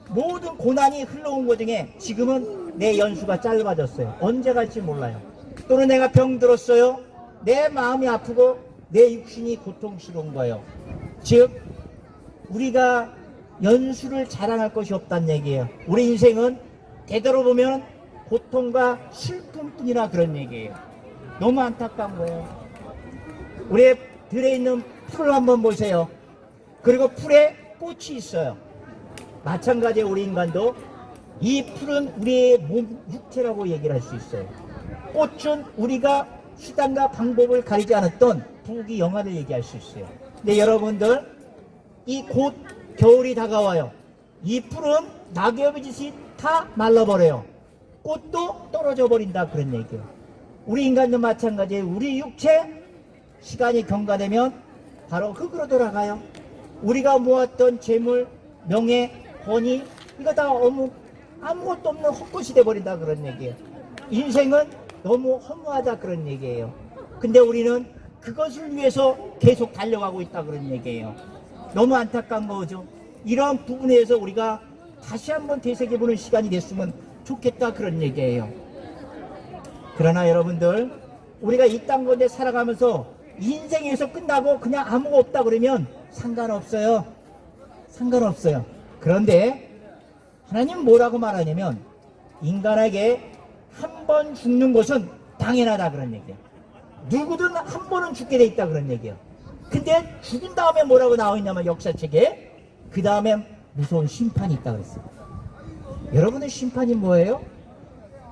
모든 고난이 흘러온 것 중에 지금은 내 연수가 짧아졌어요. 언제 갈지 몰라요. 또는 내가 병들었어요. 내 마음이 아프고 내 육신이 고통스러운 거예요. 즉 우리가 연수를 자랑할 것이 없다는 얘기예요. 우리 인생은 되돌아보면 고통과 슬픔뿐이라 그런 얘기예요. 너무 안타까운 거예요. 우리 들에 있는 풀을 한번 보세요. 그리고 풀에 꽃이 있어요. 마찬가지로 우리 인간도 이 풀은 우리의 몸 육체라고 얘기를 할 수 있어요. 꽃은 우리가 수단과 방법을 가리지 않았던 부귀영화를 얘기할 수 있어요. 근데 여러분들 이 곧 겨울이 다가와요. 이 풀은 낙엽이 짓이 다 말라버려요. 꽃도 떨어져 버린다 그런 얘기예요. 우리 인간도 마찬가지예요. 우리 육체 시간이 경과되면 바로 흙으로 돌아가요. 우리가 모았던 재물, 명예, 권위 이거 다 아무것도 없는 헛것이 돼버린다 그런 얘기예요. 인생은 너무 허무하다 그런 얘기예요. 근데 우리는 그것을 위해서 계속 달려가고 있다 그런 얘기예요. 너무 안타까운 거죠. 이런 부분에서 우리가 다시 한번 되새겨보는 시간이 됐으면 좋겠다 그런 얘기예요. 그러나 여러분들, 우리가 이 땅 가운데 살아가면서 인생에서 끝나고 그냥 아무것도 없다 그러면 상관없어요. 상관없어요. 그런데 하나님 뭐라고 말하냐면, 인간에게 한 번 죽는 것은 당연하다 그런 얘기예요. 누구든 한 번은 죽게 돼 있다 그런 얘기예요. 근데 죽은 다음에 뭐라고 나와있냐면, 역사책에 그 다음에 무서운 심판이 있다 그랬어요. 여러분의 심판이 뭐예요?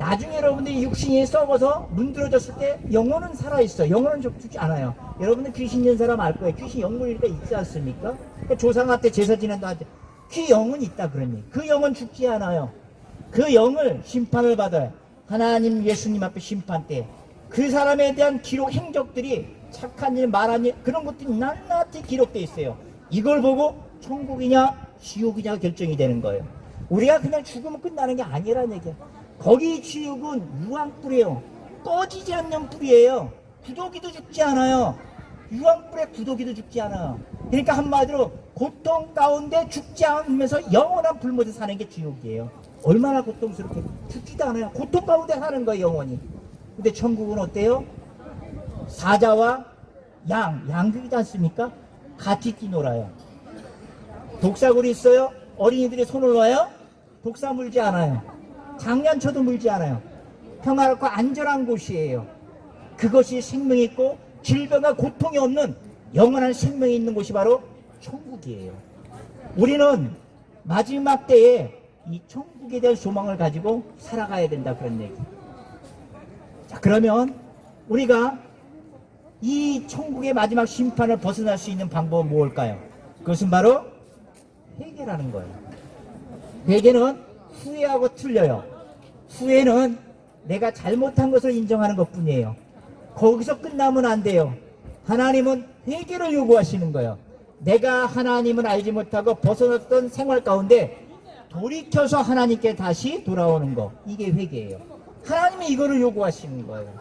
나중에 여러분들이 육신이 썩어서 문드러졌을 때 영혼은 살아있어. 영혼은 죽지 않아요. 여러분들 귀신 있는 사람 알 거예요. 귀신 영혼이니까 있지 않습니까? 그러니까 조상한테 제사 지낸다 하지. 그 영은 있다 그런 얘기. 그 영은 죽지 않아요. 그 영을 심판을 받아요. 하나님 예수님 앞에 심판 때 그 사람에 대한 기록, 행적들이 착한 일, 말한 일, 그런 것들이 낱낱이 기록되어 있어요. 이걸 보고 천국이냐 지옥이냐 결정이 되는 거예요. 우리가 그냥 죽으면 끝나는 게 아니라는 얘기야. 거기 지옥은 유황불이에요. 꺼지지 않는 불이에요. 구더기도 죽지 않아요. 유황불에 구더기도 죽지 않아요. 그러니까 한마디로 고통 가운데 죽지 않으면서 영원한 불못에 사는 게 지옥이에요. 얼마나 고통스럽게. 죽지도 않아요. 고통 가운데 사는 거예요, 영원히. 근데 천국은 어때요? 사자와 양극이지 않습니까? 같이 뛰놀아요. 독사굴이 있어요. 어린이들이 손을 놔요. 독사 물지 않아요. 장난쳐도 물지 않아요. 평화롭고 안전한 곳이에요. 그것이 생명이 있고 질병과 고통이 없는 영원한 생명이 있는 곳이 바로 천국이에요. 우리는 마지막 때에 이 천국에 대한 소망을 가지고 살아가야 된다 그런 얘기. 자, 그러면 우리가 이 천국의 마지막 심판을 벗어날 수 있는 방법은 무엇일까요? 그것은 바로 회개라는 거예요. 회개는 후회하고 틀려요. 후회는 내가 잘못한 것을 인정하는 것뿐이에요. 거기서 끝나면 안 돼요. 하나님은 회개를 요구하시는 거예요. 내가 하나님을 알지 못하고 벗어났던 생활 가운데 돌이켜서 하나님께 다시 돌아오는 거, 이게 회개예요. 하나님이 이거를 요구하시는 거예요.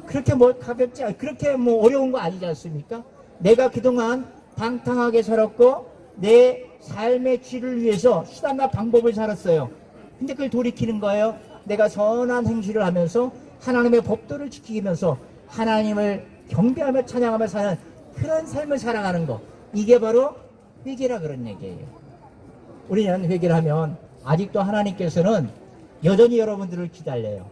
그렇게 뭐 가볍지, 그렇게 뭐 어려운 거 아니지 않습니까? 내가 그동안 방탕하게 살았고 내 삶의 질을 위해서 수단과 방법을 살았어요. 근데 그걸 돌이키는 거예요. 내가 선한 행실을 하면서 하나님의 법도를 지키면서 하나님을 경배하며 찬양하며 사는 그런 삶을 살아가는 거, 이게 바로 회개라 그런 얘기예요. 우리는 회개를 하면 아직도 하나님께서는 여전히 여러분들을 기다려요.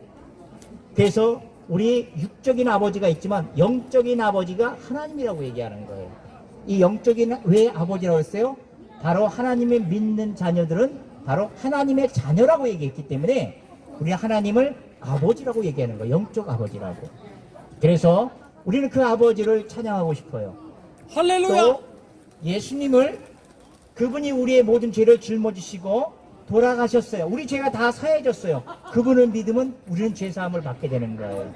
그래서 우리 육적인 아버지가 있지만 영적인 아버지가 하나님이라고 얘기하는 거예요. 이 영적인 왜 아버지라고 했어요? 바로 하나님을 믿는 자녀들은 바로 하나님의 자녀라고 얘기했기 때문에 우리 하나님을 아버지라고 얘기하는 거예요. 영적 아버지라고. 그래서 우리는 그 아버지를 찬양하고 싶어요. 할렐루야. 또 예수님을, 그분이 우리의 모든 죄를 짊어지시고 돌아가셨어요. 우리 죄가 다 사해졌어요. 그분을 믿으면 우리는 죄사함을 받게 되는 거예요.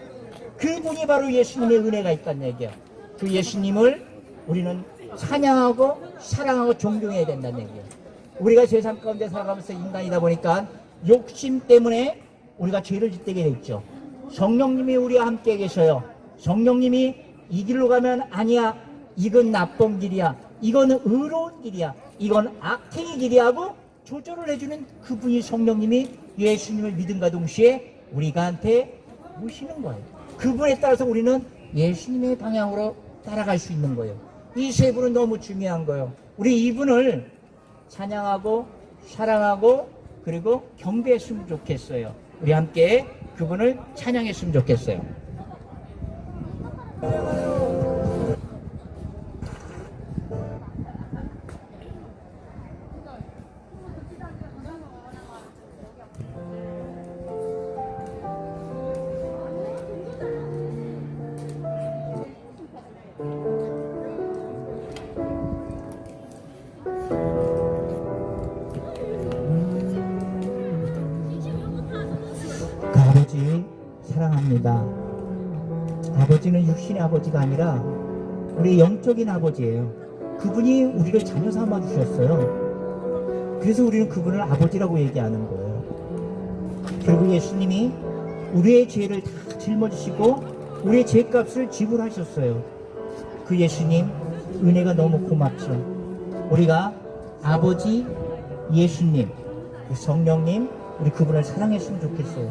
그분이 바로 예수님의 은혜가 있다는 얘기예요. 그 예수님을 우리는 찬양하고 사랑하고 존경해야 된다는 얘기예요. 우리가 세상 가운데 살아가면서 인간이다 보니까 욕심 때문에 우리가 죄를 짓게 돼 있죠. 성령님이 우리와 함께 계셔요. 성령님이 이 길로 가면 아니야, 이건 나쁜 길이야, 이거는 의로운 길이야, 이건 악행의 길이야 하고 조절을 해주는 그분이 성령님이 예수님을 믿음과 동시에 우리가한테 오시는 거예요. 그분에 따라서 우리는 예수님의 방향으로 따라갈 수 있는 거예요. 이 세 분은 너무 중요한 거예요. 우리 이분을 찬양하고 사랑하고 그리고 경배했으면 좋겠어요. 우리 함께 그분을 찬양했으면 좋겠어요. 아버지 사랑합니다. 아버지는 육신의 아버지가 아니라 우리 영적인 아버지예요. 그분이 우리를 자녀 삼아 주셨어요. 그래서 우리는 그분을 아버지라고 얘기하는 거예요. 결국 예수님이 우리의 죄를 다 짊어지시고 우리의 죄값을 지불하셨어요. 그 예수님 은혜가 너무 고맙죠. 우리가 아버지 예수님, 성령님, 우리 그분을 사랑했으면 좋겠어요.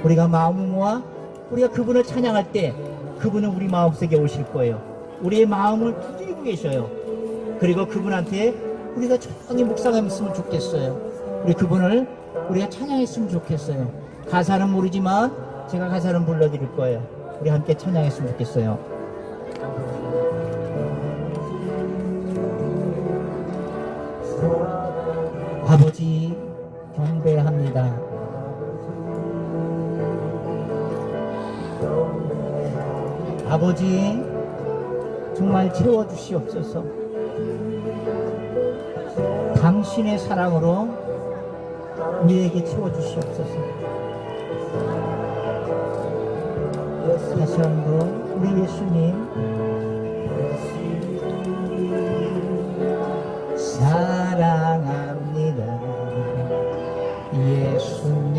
우리가 마음을 모아 우리가 그분을 찬양할 때 그분은 우리 마음속에 오실 거예요. 우리의 마음을 두드리고 계셔요. 그리고 그분한테 우리가 조용히 묵상했으면 좋겠어요. 우리 그분을 우리가 찬양했으면 좋겠어요. 가사는 모르지만 제가 가사는 불러드릴 거예요. 우리 함께 찬양했으면 좋겠어요. 아버지 경배합니다. 아버지 정말 채워주시옵소서. 당신의 사랑으로 우리에게 채워주시옵소서. 다시 한번 우리 예수님 사랑합니다. 예수님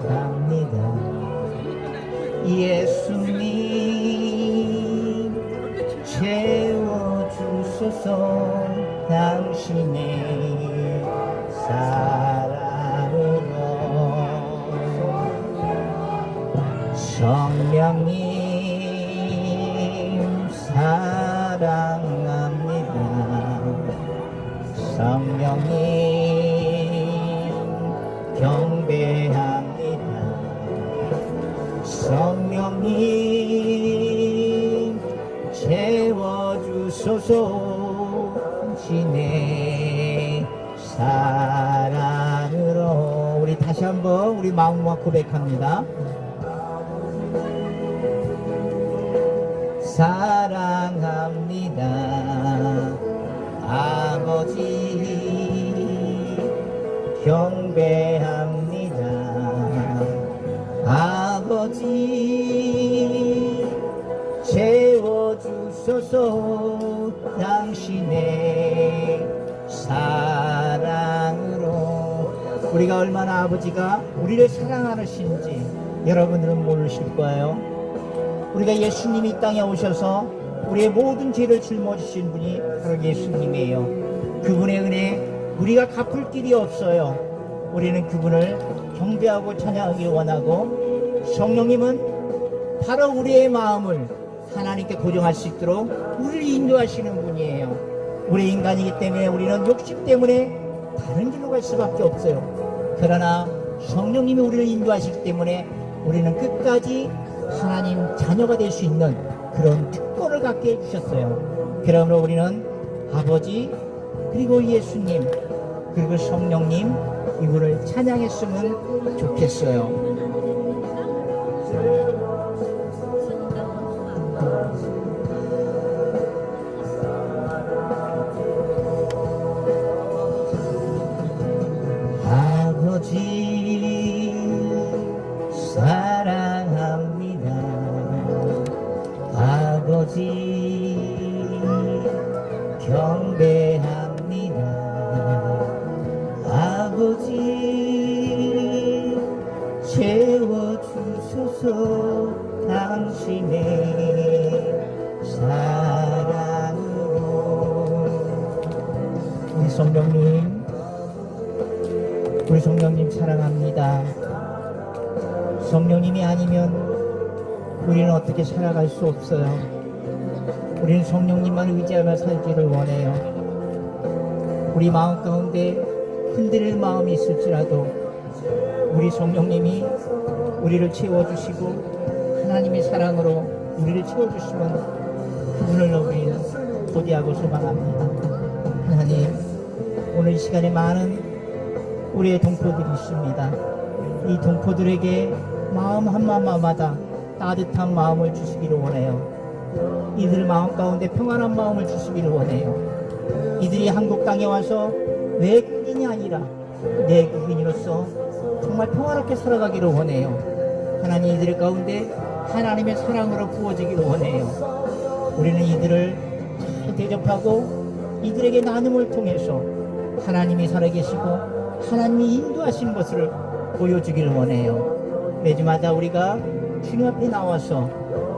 합니다. 예수님 채워주소서. 당신의 사랑으로. 성령님 사랑합니다. 성령님 경배합니다. 성령님 채워주소서. 당신의 사랑으로. 우리 다시 한번 우리 마음과 고백합니다. 사랑합니다. 아버지 경배합니다. 아버지 채워주소서. 당신의 사랑으로. 우리가 얼마나 아버지가 우리를 사랑하시는지 여러분들은 모르실 거예요. 우리가 예수님이 이 땅에 오셔서 우리의 모든 죄를 짊어지신 분이 바로 예수님이에요. 그분의 은혜 우리가 갚을 길이 없어요. 우리는 그분을 경배하고 찬양하기 원하고, 성령님은 바로 우리의 마음을 하나님께 고정할 수 있도록 우리를 인도하시는 분이에요. 우리 인간이기 때문에 우리는 욕심 때문에 다른 길로 갈 수밖에 없어요. 그러나 성령님이 우리를 인도하시기 때문에 우리는 끝까지 하나님 자녀가 될 수 있는 그런 특권을 갖게 해주셨어요. 그러므로 우리는 아버지 그리고 예수님 그리고 성령님 이분을 찬양했으면 좋겠어요. 아버지 사랑합니다. 아버지 경배합니다. 아버지 채워주소서. 당신의 사랑으로. 우리 성령님 사랑합니다. 성령님이 아니면 우리는 어떻게 살아갈 수 없어요. 우리는 성령님만 의지하며 살기를 원해요. 우리 마음 가운데 흔들릴 마음이 있을지라도 우리 성령님이 우리를 채워주시고 하나님의 사랑으로 우리를 채워주시면 그분을 우리는 고대하고 소망합니다. 하나님, 오늘 이 시간에 많은 우리의 동포들이 있습니다. 이 동포들에게 마음 한마음마다 따뜻한 마음을 주시기를 원해요. 이들 마음 가운데 평안한 마음을 주시기를 원해요. 이들이 한국 땅에 와서 외국인이 아니라 내국인으로서 정말 평화롭게 살아가기를 원해요. 하나님, 이들 가운데 하나님의 사랑으로 부어지기를 원해요. 우리는 이들을 잘 대접하고 이들에게 나눔을 통해서 하나님이 살아계시고 하나님이 인도하신 것을 보여주기를 원해요. 매주마다 우리가 주님 앞에 나와서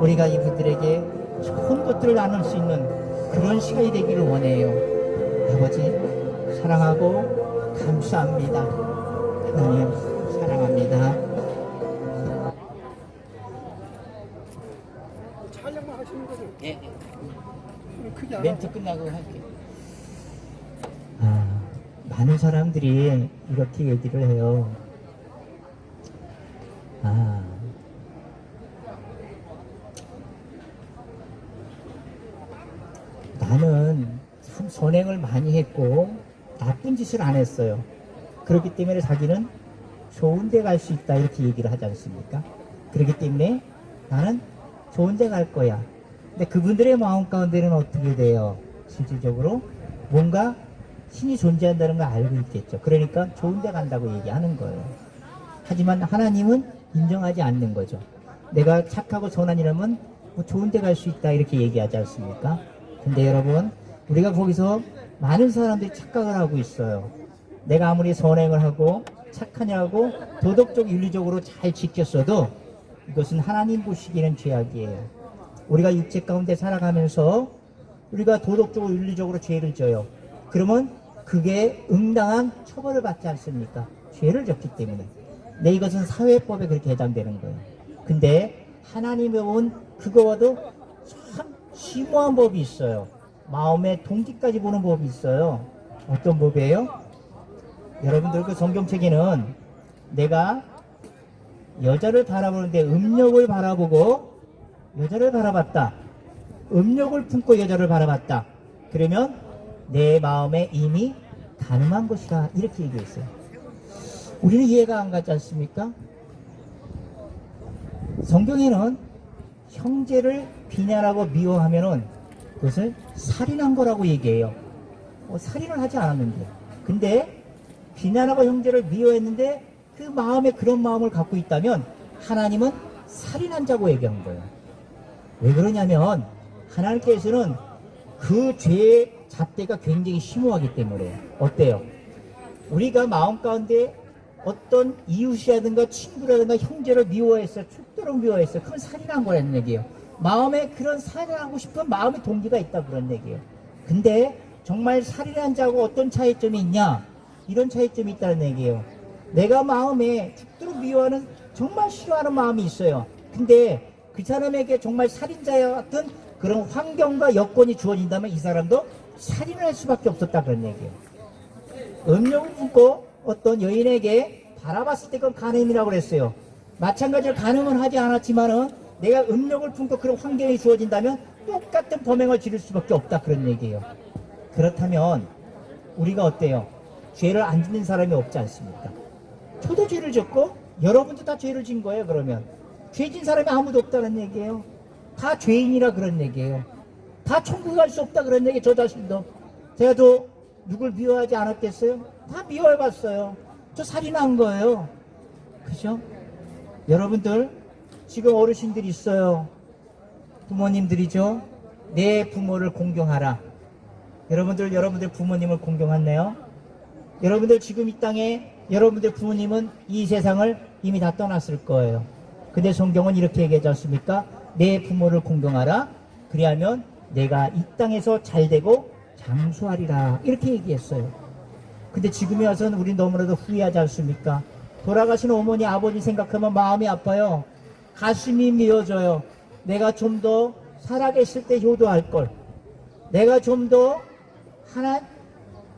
우리가 이분들에게 좋은 것들을 나눌 수 있는 그런 시간이 되기를 원해요. 아버지 사랑하고 감사합니다. 하나님 사랑합니다. 촬영만 하시는 거죠? 예. 크게 안 멘트 끝나고 할게. 많은 사람들이 이렇게 얘기를 해요. 나는 참 선행을 많이 했고 나쁜 짓을 안 했어요. 그렇기 때문에 자기는 좋은 데 갈 수 있다 이렇게 얘기를 하지 않습니까? 그렇기 때문에 나는 좋은 데 갈 거야. 근데 그분들의 마음 가운데는 어떻게 돼요? 실질적으로 뭔가 신이 존재한다는 걸 알고 있겠죠. 그러니까 좋은 데 간다고 얘기하는 거예요. 하지만 하나님은 인정하지 않는 거죠. 내가 착하고 선한 일하면 뭐 좋은 데 갈 수 있다 이렇게 얘기하지 않습니까? 근데 여러분 우리가 거기서 많은 사람들이 착각을 하고 있어요. 내가 아무리 선행을 하고 착하냐고 도덕적 윤리적으로 잘 지켰어도 이것은 하나님 보시기에는 죄악이에요. 우리가 육체 가운데 살아가면서 우리가 도덕적으로 윤리적으로 죄를 져요. 그러면 그게 응당한 처벌을 받지 않습니까? 죄를 졌기 때문에. 네, 이것은 사회법에 그렇게 해당되는 거예요. 근데 하나님의 온 그거와도 참 심오한 법이 있어요. 마음의 동기까지 보는 법이 있어요. 어떤 법이에요? 여러분들 그 성경책에는 내가 여자를 바라보는데 음욕을 바라보고 여자를 바라봤다. 음욕을 품고 여자를 바라봤다. 그러면 내 마음에 이미 가늠한 것이라 이렇게 얘기했어요. 우리는 이해가 안 가지 않습니까? 성경에는 형제를 비난하고 미워하면은 그것을 살인한 거라고 얘기해요. 살인을 하지 않았는데. 근데 비난하고 형제를 미워했는데 그 마음에 그런 마음을 갖고 있다면 하나님은 살인한 자고 얘기한 거예요. 왜 그러냐면 하나님께서는 그 죄의 잣대가 굉장히 심오하기 때문에. 어때요? 우리가 마음 가운데 어떤 이웃이라든가 친구라든가 형제를 미워했어요. 죽도록 미워했어요. 그건 살인한 거라는 얘기예요. 마음에 그런 살인하고 싶은 마음의 동기가 있다 그런 얘기예요. 근데 정말 살인한 자하고 어떤 차이점이 있냐? 이런 차이점이 있다는 얘기예요. 내가 마음에 죽도록 미워하는 정말 싫어하는 마음이 있어요. 근데 그 사람에게 정말 살인자와 같은 그런 환경과 여건이 주어진다면 이 사람도 살인을 할 수밖에 없었다 그런 얘기예요. 음욕을 품고 어떤 여인에게 바라봤을 때 그건 간음이라고 그랬어요. 마찬가지로 간음은 하지 않았지만은 내가 음욕을 품고 그런 환경이 주어진다면 똑같은 범행을 지를 수밖에 없다 그런 얘기예요. 그렇다면 우리가 어때요? 죄를 안 짓는 사람이 없지 않습니까? 저도 죄를 졌고 여러분도 다 죄를 진 거예요. 그러면 죄 진 사람이 아무도 없다는 얘기예요. 다 죄인이라 그런 얘기예요. 다 천국 갈 수 없다 그런 얘기. 저 자신도 제가 또 누굴 미워하지 않았겠어요? 다 미워해봤어요. 저 살인한 거예요. 그죠? 여러분들 지금 어르신들이 있어요. 부모님들이죠. 내 부모를 공경하라. 여러분들 부모님을 공경하네요. 여러분들 지금 이 땅에 여러분들 부모님은 이 세상을 이미 다 떠났을 거예요. 근데 성경은 이렇게 얘기하지 않습니까? 내 부모를 공경하라. 그리하면 내가 이 땅에서 잘되고 장수하리라. 이렇게 얘기했어요. 근데 지금에 와서는 우리 너무나도 후회하지 않습니까? 돌아가신 어머니 아버지 생각하면 마음이 아파요. 가슴이 미어져요. 내가 좀 더 살아계실 때 효도할 걸. 내가 좀 더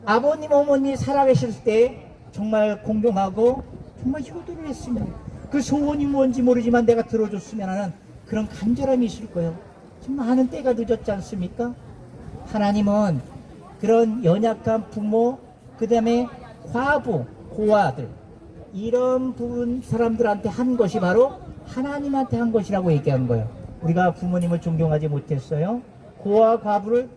아버님 어머니 살아계실 때 정말 공경하고 정말 효도를 했으면 그 소원이 뭔지 모르지만 내가 들어줬으면 하는 그런 간절함이 있을 거예요. 지금 많은 때가 늦었지 않습니까? 하나님은 그런 연약한 부모, 그 다음에 과부, 고아들 이런 부분 사람들한테 한 것이 바로 하나님한테 한 것이라고 얘기한 거예요. 우리가 부모님을 존경하지 못했어요. 고아 과부를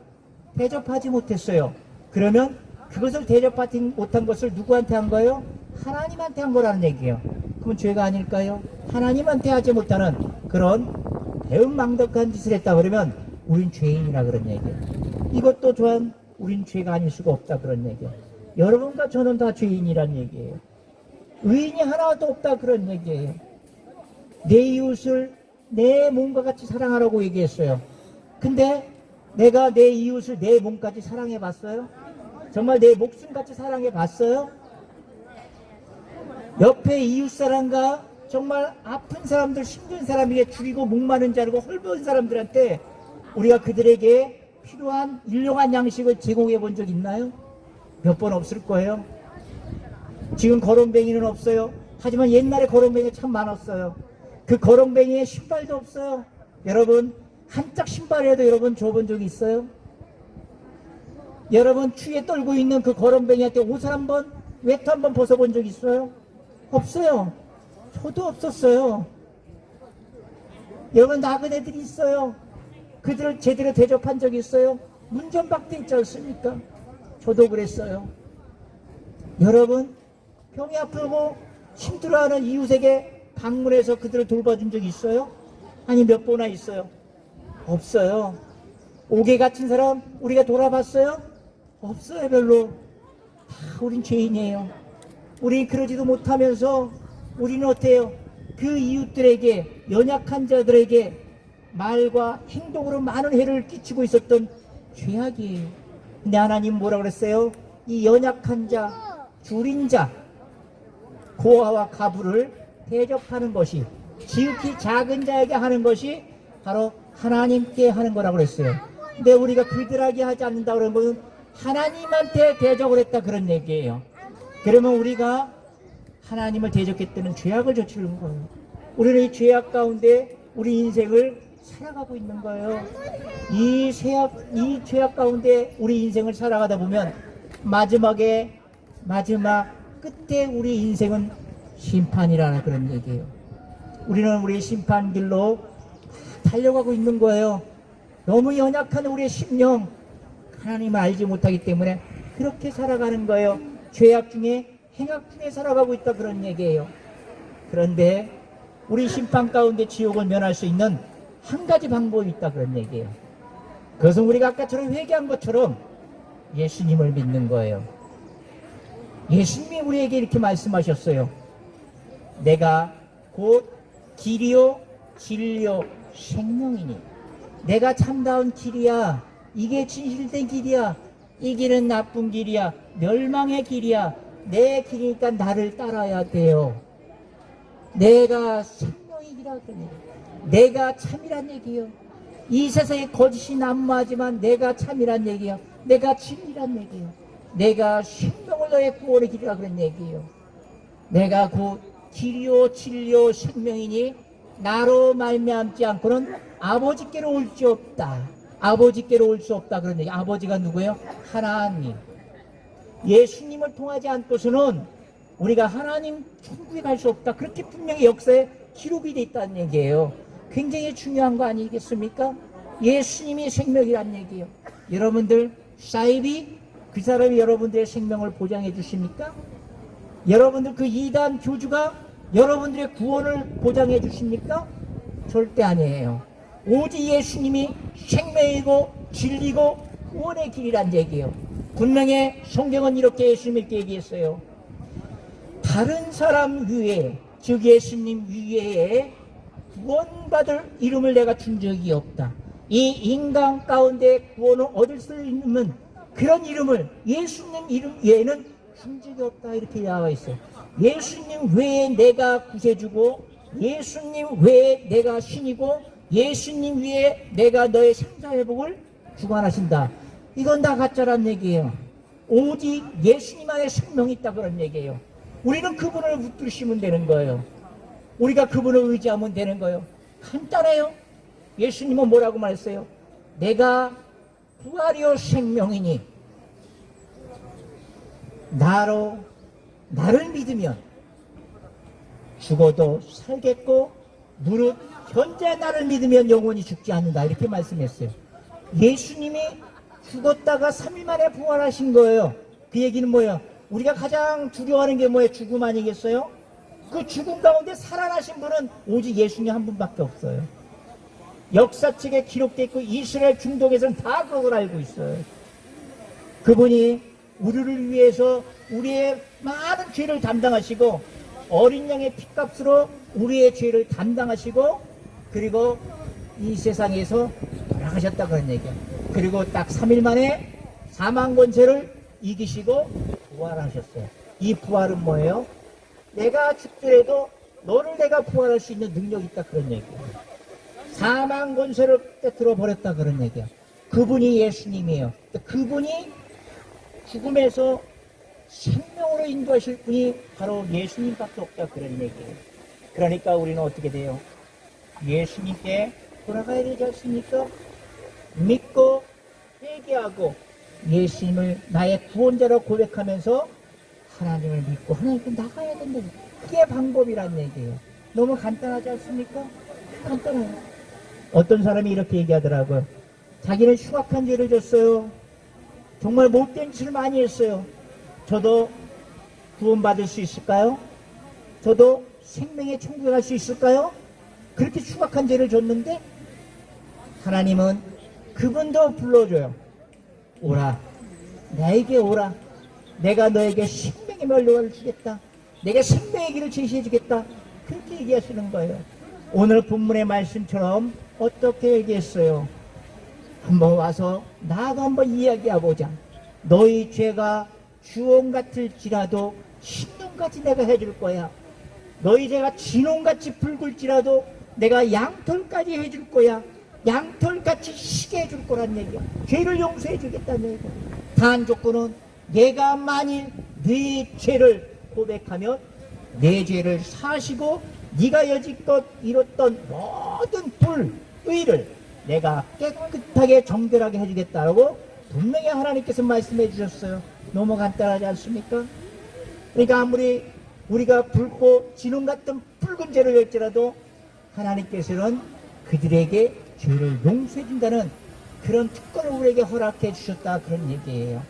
대접하지 못했어요. 그러면 그것을 대접하지 못한 것을 누구한테 한 거예요? 하나님한테 한 거라는 얘기예요. 그건 죄가 아닐까요? 하나님한테 하지 못하는 그런 배은망덕한 짓을 했다 그러면 우린 죄인이라 그런 얘기예요. 이것도 또한 우린 죄가 아닐 수가 없다 그런 얘기예요. 여러분과 저는 다 죄인이란 얘기예요. 의인이 하나도 없다 그런 얘기예요. 내 이웃을 내 몸과 같이 사랑하라고 얘기했어요. 근데 내가 내 이웃을 내 몸까지 사랑해 봤어요? 정말 내 목숨같이 사랑해 봤어요? 옆에 이웃 사람과 정말 아픈 사람들, 힘든 사람에게 죽이고 목마른 자르고 헐벗은 사람들한테 우리가 그들에게 필요한 일용한 양식을 제공해 본 적 있나요? 몇 번 없을 거예요. 지금 거렁뱅이는 없어요. 하지만 옛날에 거렁뱅이 참 많았어요. 그 거렁뱅이에 신발도 없어요. 여러분, 한 짝 신발이라도 여러분 줘본 적이 있어요? 여러분, 추위에 떨고 있는 그 거렁뱅이한테 옷을 한번, 외투 한번 벗어본 적 있어요? 없어요. 저도 없었어요. 여러분, 나그네들이 있어요. 그들을 제대로 대접한 적이 있어요? 문전박대 있지 않습니까? 저도 그랬어요. 여러분, 병이 아프고 힘들어하는 이웃에게 방문해서 그들을 돌봐준 적이 있어요? 아니, 몇 번이나 있어요? 없어요. 옥에 갇힌 사람 우리가 돌아봤어요? 없어요. 별로. 다 우린 죄인이에요. 우리 그러지도 못하면서 우리는 어때요? 그 이웃들에게, 연약한 자들에게 말과 행동으로 많은 해를 끼치고 있었던 죄악이에요. 근데 하나님 뭐라 그랬어요? 이 연약한 자, 줄인 자, 고아와 가부를 대접하는 것이, 지극히 작은 자에게 하는 것이 바로 하나님께 하는 거라고 그랬어요. 근데 우리가 그들에게 하지 않는다 그러는 것은 하나님한테 대접을 했다 그런 얘기예요. 그러면 우리가 하나님을 대적했다는 죄악을 저지른 거예요. 우리는 이 죄악 가운데 우리 인생을 살아가고 있는 거예요. 이 죄악 가운데 우리 인생을 살아가다 보면 마지막 끝에 우리 인생은 심판이라는 그런 얘기예요. 우리는 우리의 심판길로 달려가고 있는 거예요. 너무 연약한 우리의 심령, 하나님을 알지 못하기 때문에 그렇게 살아가는 거예요. 죄악 중에, 행악 중에 살아가고 있다 그런 얘기예요. 그런데 우리 심판 가운데 지옥을 면할 수 있는 한 가지 방법이 있다 그런 얘기예요. 그것은 우리가 아까처럼 회개한 것처럼 예수님을 믿는 거예요. 예수님이 우리에게 이렇게 말씀하셨어요. 내가 곧 길이요 진리요 생명이니, 내가 참다운 길이야, 이게 진실된 길이야, 이 길은 나쁜 길이야, 멸망의 길이야, 내 길이니까 나를 따라야 돼요. 내가 생명이라 그래. 내가 참이란 얘기요. 이 세상에 거짓이 난무하지만 내가 참이란 얘기요. 내가 진리란 얘기요. 내가 생명을 너의 구원의 길이라 그런 얘기요. 내가 곧 길이요 진리요 생명이니 나로 말미암지 않고는 아버지께로 올 수 없다. 아버지께로 올 수 없다 그런 얘기. 아버지가 누구예요? 하나님. 예수님을 통하지 않고서는 우리가 하나님 천국에 갈 수 없다. 그렇게 분명히 역사에 기록이 되어 있다는 얘기예요. 굉장히 중요한 거 아니겠습니까? 예수님이 생명이란 얘기예요. 여러분들 사이비 그 사람이 여러분들의 생명을 보장해 주십니까? 여러분들 그 이단 교주가 여러분들의 구원을 보장해 주십니까? 절대 아니에요. 오직 예수님이 생명이고 진리고 구원의 길이란 얘기예요. 분명히 성경은 이렇게 예수님께 얘기했어요. 다른 사람 위에, 즉 예수님 위에 구원받을 이름을 내가 준 적이 없다. 이 인간 가운데 구원을 얻을 수 있는 그런 이름을 예수님 이름 외에는 준 적이 없다. 이렇게 나와 있어요. 예수님 외에 내가 구세주고, 예수님 외에 내가 신이고, 예수님 위에 내가 너의 생사회복을 주관하신다. 이건 다 가짜란 얘기예요. 오직 예수님 안에 생명이 있다 그런 얘기예요. 우리는 그분을 붙드시면 되는 거예요. 우리가 그분을 의지하면 되는 거예요. 간단해요. 예수님은 뭐라고 말했어요? 내가 부활이요 생명이니 나를 믿으면 죽어도 살겠고 무릇 현재 나를 믿으면 영원히 죽지 않는다. 이렇게 말씀했어요. 예수님이 죽었다가 3일 만에 부활하신 거예요. 그 얘기는 뭐예요? 우리가 가장 두려워하는 게 뭐예요? 죽음 아니겠어요? 그 죽음 가운데 살아나신 분은 오직 예수님 한 분밖에 없어요. 역사책에 기록되어 있고 이스라엘 중동에서는 다 그걸 알고 있어요. 그분이 우리를 위해서 우리의 많은 죄를 담당하시고 어린 양의 피값으로 우리의 죄를 담당하시고 그리고 이 세상에서 돌아가셨다 그런 얘기야. 그리고 딱 3일 만에 사망 권세를 이기시고 부활하셨어요. 이 부활은 뭐예요? 내가 죽더라도 너를 내가 부활할 수 있는 능력이 있다 그런 얘기야. 사망 권세를 깨뜨려 버렸다 그런 얘기야. 그분이 예수님이에요. 그분이 죽음에서 생명으로 인도하실 분이 바로 예수님밖에 없다 그런 얘기예요. 그러니까 우리는 어떻게 돼요? 예수님께 돌아가야 되지 않습니까? 믿고 회개하고 예수님을 나의 구원자로 고백하면서 하나님을 믿고 하나님께 나가야 된다. 그게 방법이란 얘기예요. 너무 간단하지 않습니까? 간단해요. 어떤 사람이 이렇게 얘기하더라고요. 자기는 흉악한 죄를 졌어요. 정말 못된 짓을 많이 했어요. 저도 구원받을 수 있을까요? 저도 생명의 천국에 갈 수 있을까요? 그렇게 흉악한 죄를 졌는데 하나님은 그분도 불러줘요. 오라, 나에게 오라. 내가 너에게 생명의 면류관을 주겠다. 내가 생명의 길을 제시해 주겠다. 그렇게 얘기하시는 거예요. 오늘 본문의 말씀처럼 어떻게 얘기했어요? 한번 와서 나하고 한번 이야기해보자. 너희 죄가 주홍 같을지라도 흰눈같이 내가 해줄 거야. 너희 죄가 진홍같이 붉을지라도 내가 양털까지 해줄 거야. 양털같이 희게 해줄 거란 얘기야. 죄를 용서해 주겠다는 얘기야. 단 조건은 내가 만일 네 죄를 고백하면 내 죄를 사시고 네가 여지껏 이뤘던 모든 불의를 내가 깨끗하게 정결하게 해주겠다고 분명히 하나님께서 말씀해 주셨어요. 너무 간단하지 않습니까? 그러니까 아무리 우리가 붉고 진홍 같은 붉은 죄를 할지라도 하나님께서는 그들에게 죄를 용서해 준다는 그런 특권을 우리에게 허락해 주셨다 그런 얘기예요.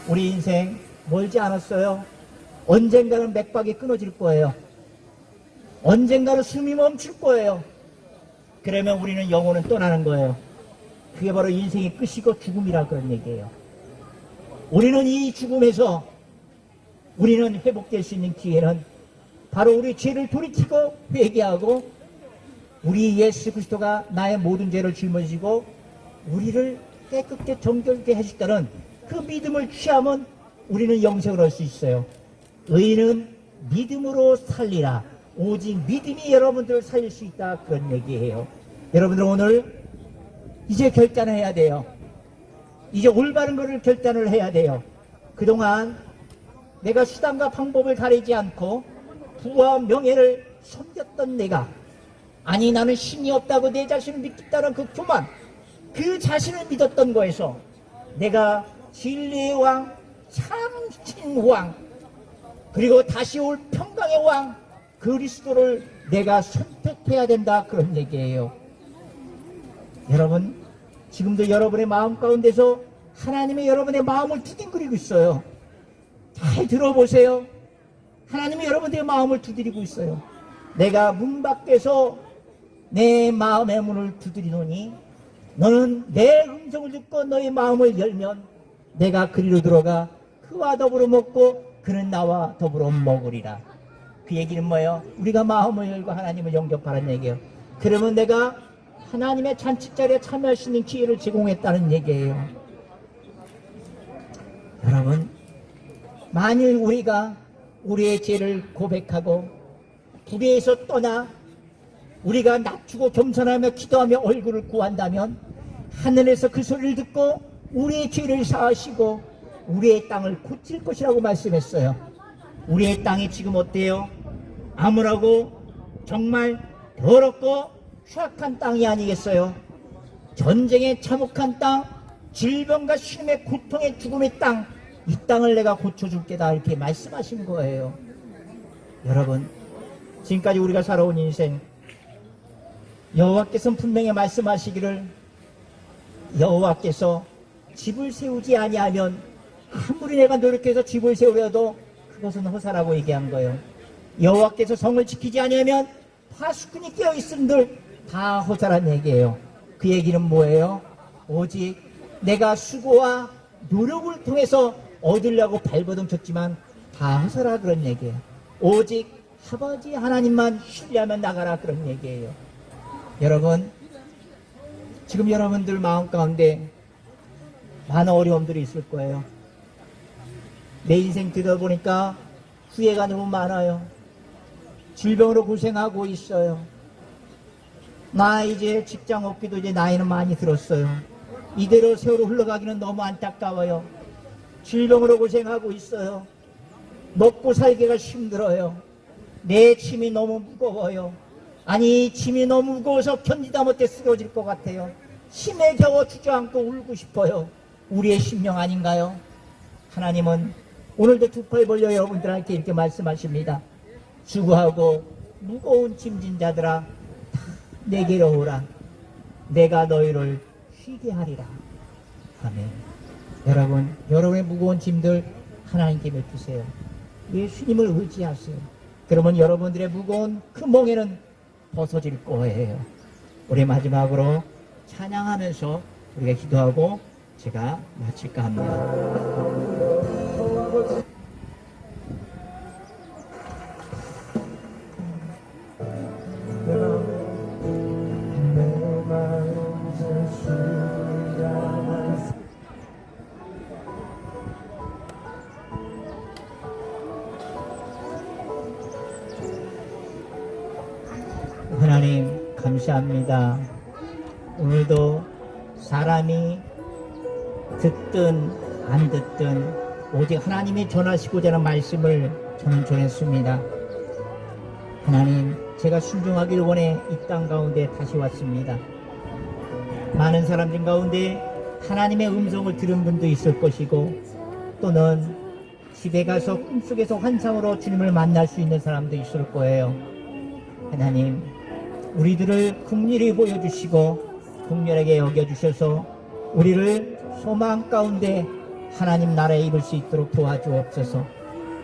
우리 인생 멀지 않았어요. 언젠가는 맥박이 끊어질 거예요. 언젠가는 숨이 멈출 거예요. 그러면 우리는 영혼은 떠나는 거예요. 그게 바로 인생의 끝이고 죽음이라 그런 얘기예요. 우리는 이 죽음에서 우리는 회복될 수 있는 기회는 바로 우리 죄를 돌이키고 회개하고 우리 예수 그리스도가 나의 모든 죄를 짊어지고 우리를 깨끗게 정결게 해주셨다는 그 믿음을 취하면 우리는 영생을 할 수 있어요. 의인은 믿음으로 살리라. 오직 믿음이 여러분들을 살릴 수 있다 그런 얘기예요. 여러분들 오늘 이제 결단을 해야 돼요. 이제 올바른 것을 결단을 해야 돼요. 그동안 내가 수단과 방법을 가리지 않고 부와 명예를 섬겼던 내가, 아니 나는 신이 없다고 내 자신을 믿겠다는 그 교만, 그 자신을 믿었던 거에서 내가 진리의 왕, 참신 왕, 그리고 다시 올 평강의 왕 그리스도를 내가 선택해야 된다 그런 얘기예요. 여러분 지금도 여러분의 마음 가운데서 하나님이 여러분의 마음을 두둥그리고 있어요. 잘 들어보세요. 하나님이 여러분들의 마음을 두드리고 있어요. 내가 문 밖에서 내 마음의 문을 두드리노니 너는 내 음성을 듣고 너의 마음을 열면 내가 그리로 들어가 그와 더불어 먹고 그는 나와 더불어 먹으리라. 그 얘기는 뭐예요? 우리가 마음을 열고 하나님을 영접하라는 얘기예요. 그러면 내가 하나님의 잔치자리에 참여할 수 있는 기회를 제공했다는 얘기예요. 여러분 만일 우리가 우리의 죄를 고백하고 불의에서 떠나 우리가 낮추고 겸손하며 기도하며 얼굴을 구한다면 하늘에서 그 소리를 듣고 우리의 죄를 사하시고 우리의 땅을 고칠 것이라고 말씀했어요. 우리의 땅이 지금 어때요? 암울하고 정말 더럽고 추악한 땅이 아니겠어요? 전쟁의 참혹한 땅, 질병과 심의 고통의 죽음의 땅, 이 땅을 내가 고쳐줄 게다 이렇게 말씀하신 거예요. 여러분 지금까지 우리가 살아온 인생 여호와께서는 분명히 말씀하시기를 여호와께서 집을 세우지 아니하면 아무리 내가 노력해서 집을 세우려도 그것은 허사라고 얘기한 거예요. 여호와께서 성을 지키지 아니하면 파수꾼이 깨어있음들 다 허사란 얘기예요. 그 얘기는 뭐예요? 오직 내가 수고와 노력을 통해서 얻으려고 발버둥 쳤지만 다 허사라 그런 얘기예요. 오직 아버지 하나님만 신뢰하면 나가라 그런 얘기예요. 여러분, 지금 여러분들 마음 가운데 많은 어려움들이 있을 거예요. 내 인생 들여다보니까 후회가 너무 많아요. 질병으로 고생하고 있어요. 나 이제 직장 없기도 이제 나이는 많이 들었어요. 이대로 세월을 흘러가기는 너무 안타까워요. 질병으로 고생하고 있어요. 먹고 살기가 힘들어요. 내 짐이 너무 무거워요. 아니, 짐이 너무 무거워서 견디다 못해 쓰러질 것 같아요. 힘에 겨워 주저앉고 울고 싶어요. 우리의 심령 아닌가요? 하나님은 오늘도 두 팔 벌려 여러분들한테 이렇게 말씀하십니다. 수고하고 무거운 짐진 자들아, 다 내게로 오라. 내가 너희를 쉬게 하리라. 아멘. 여러분, 여러분의 무거운 짐들 하나님께 맡기세요. 예수님을 의지하세요. 그러면 여러분들의 무거운 그 멍에는 벗어질 거예요. 우리 마지막으로 찬양하면서 우리가 기도하고 제가 마칠까 합니다. 하나님 감사합니다. 오늘도 사람이 듣든 안 듣든 오직 하나님이 전하시고자 하는 말씀을 저는 전했습니다. 하나님, 제가 순종하기를 원해 이 땅 가운데 다시 왔습니다. 많은 사람들 가운데 하나님의 음성을 들은 분도 있을 것이고, 또는 집에 가서 꿈속에서 환상으로 주님을 만날 수 있는 사람도 있을 거예요. 하나님, 우리들을 긍휼히 보여주시고 긍휼하게 여겨주셔서 우리를 소망 가운데 하나님 나라에 입을 수 있도록 도와주옵소서.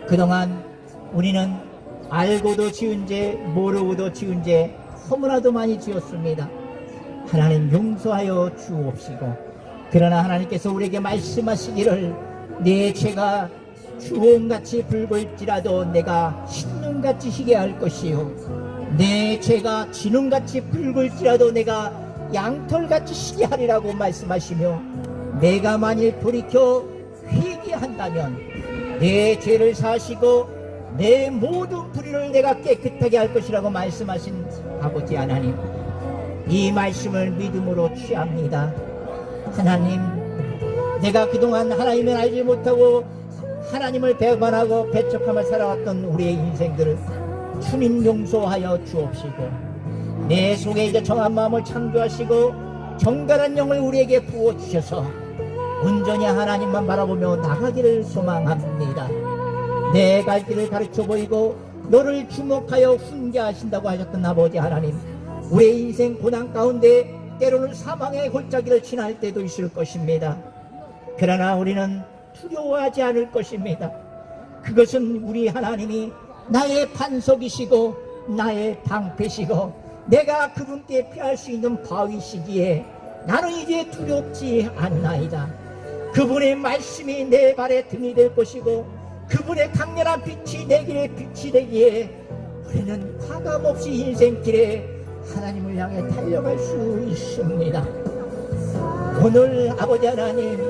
그동안 우리는 알고도 지은 죄, 모르고도 지은 죄 너무나도 많이 지었습니다. 하나님 용서하여 주옵시고, 그러나 하나님께서 우리에게 말씀하시기를 내 죄가 주홍같이 붉을지라도 내가 신눈같이 희게 할 것이요, 내 죄가 진홍같이 붉을지라도 내가 양털같이 희게 하리라고 말씀하시며, 내가 만일 돌이켜 회개한다면 내 죄를 사시고 내 모든 불의를 내가 깨끗하게 할 것이라고 말씀하신 아버지 하나님, 이 말씀을 믿음으로 취합니다. 하나님, 내가 그동안 하나님을 알지 못하고 하나님을 배반하고 배척하며 살아왔던 우리의 인생들을 주님 용서하여 주옵시고, 내 속에 이제 정한 마음을 창조하시고 정갈한 영을 우리에게 부어주셔서 온전히 하나님만 바라보며 나가기를 소망합니다. 내 갈 길을 가르쳐 보이고 너를 주목하여 훈계하신다고 하셨던 아버지 하나님, 우리의 인생 고난 가운데 때로는 사망의 골짜기를 지날 때도 있을 것입니다. 그러나 우리는 두려워하지 않을 것입니다. 그것은 우리 하나님이 나의 반석이시고 나의 방패시고 내가 그분께 피할 수 있는 바위시기에 나는 이제 두렵지 않나이다. 그분의 말씀이 내 발에 등이 될 것이고 그분의 강렬한 빛이 내 길에 빛이 되기에 우리는 과감없이 인생길에 하나님을 향해 달려갈 수 있습니다. 오늘 아버지 하나님,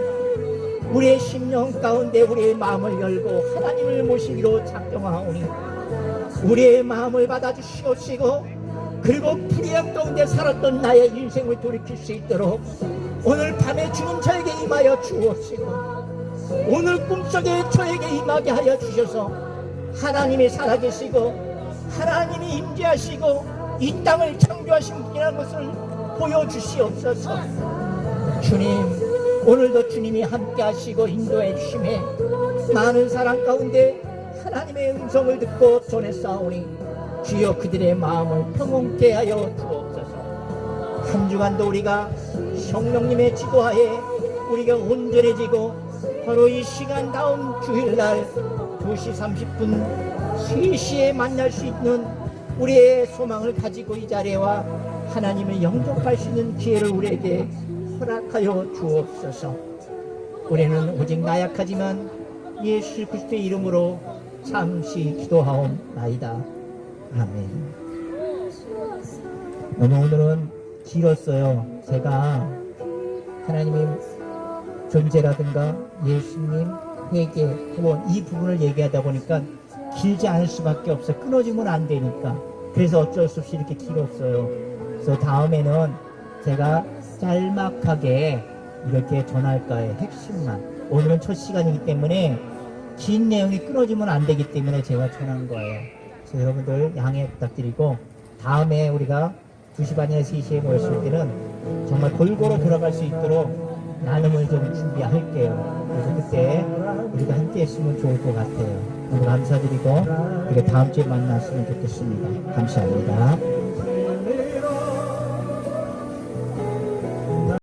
우리의 심령 가운데 우리의 마음을 열고 하나님을 모시기로 작정하오니 우리의 마음을 받아주시옵시고, 그리고 불의함 가운데 살았던 나의 인생을 돌이킬 수 있도록 오늘 밤에 주는 저에게 임하여 주옵시고, 오늘 꿈속에 저에게 임하게 하여 주셔서 하나님이 살아계시고 하나님이 임재하시고 이 땅을 창조하신 분이라는 것을 보여주시옵소서. 주님, 오늘도 주님이 함께 하시고 인도해 주심에 많은 사람 가운데 하나님의 음성을 듣고 전했사오니 주여 그들의 마음을 평온케 하여 주옵소서. 한 주간도 우리가 성령님의 지도하에 우리가 온전해지고 바로 이 시간 다음 주일날 2시 30분 3시에 만날 수 있는 우리의 소망을 가지고 이 자리에 와 하나님을 영접할 수 있는 기회를 우리에게 허락하여 주옵소서. 우리는 오직 나약하지만 예수 그리스도의 이름으로 잠시 기도하옵나이다. 아멘. 너무 오늘은 길었어요. 제가 하나님의 존재라든가 예수님, 회개, 구원 이 부분을 얘기하다 보니까 길지 않을 수밖에 없어요. 끊어지면 안 되니까. 그래서 어쩔 수 없이 이렇게 길었어요. 그래서 다음에는 제가 짤막하게 이렇게 전할까요? 핵심만. 오늘은 첫 시간이기 때문에 긴 내용이 끊어지면 안 되기 때문에 제가 전한 거예요. 그래서 여러분들 양해 부탁드리고 다음에 우리가 2시 반이나 3시에 모였을 때는 정말 골고루 들어갈 수 있도록 나눔을 좀 준비할게요. 그래서 그때 우리가 함께 했으면 좋을 것 같아요. 오늘 감사드리고 우리가 다음 주에 만났으면 좋겠습니다. 감사합니다.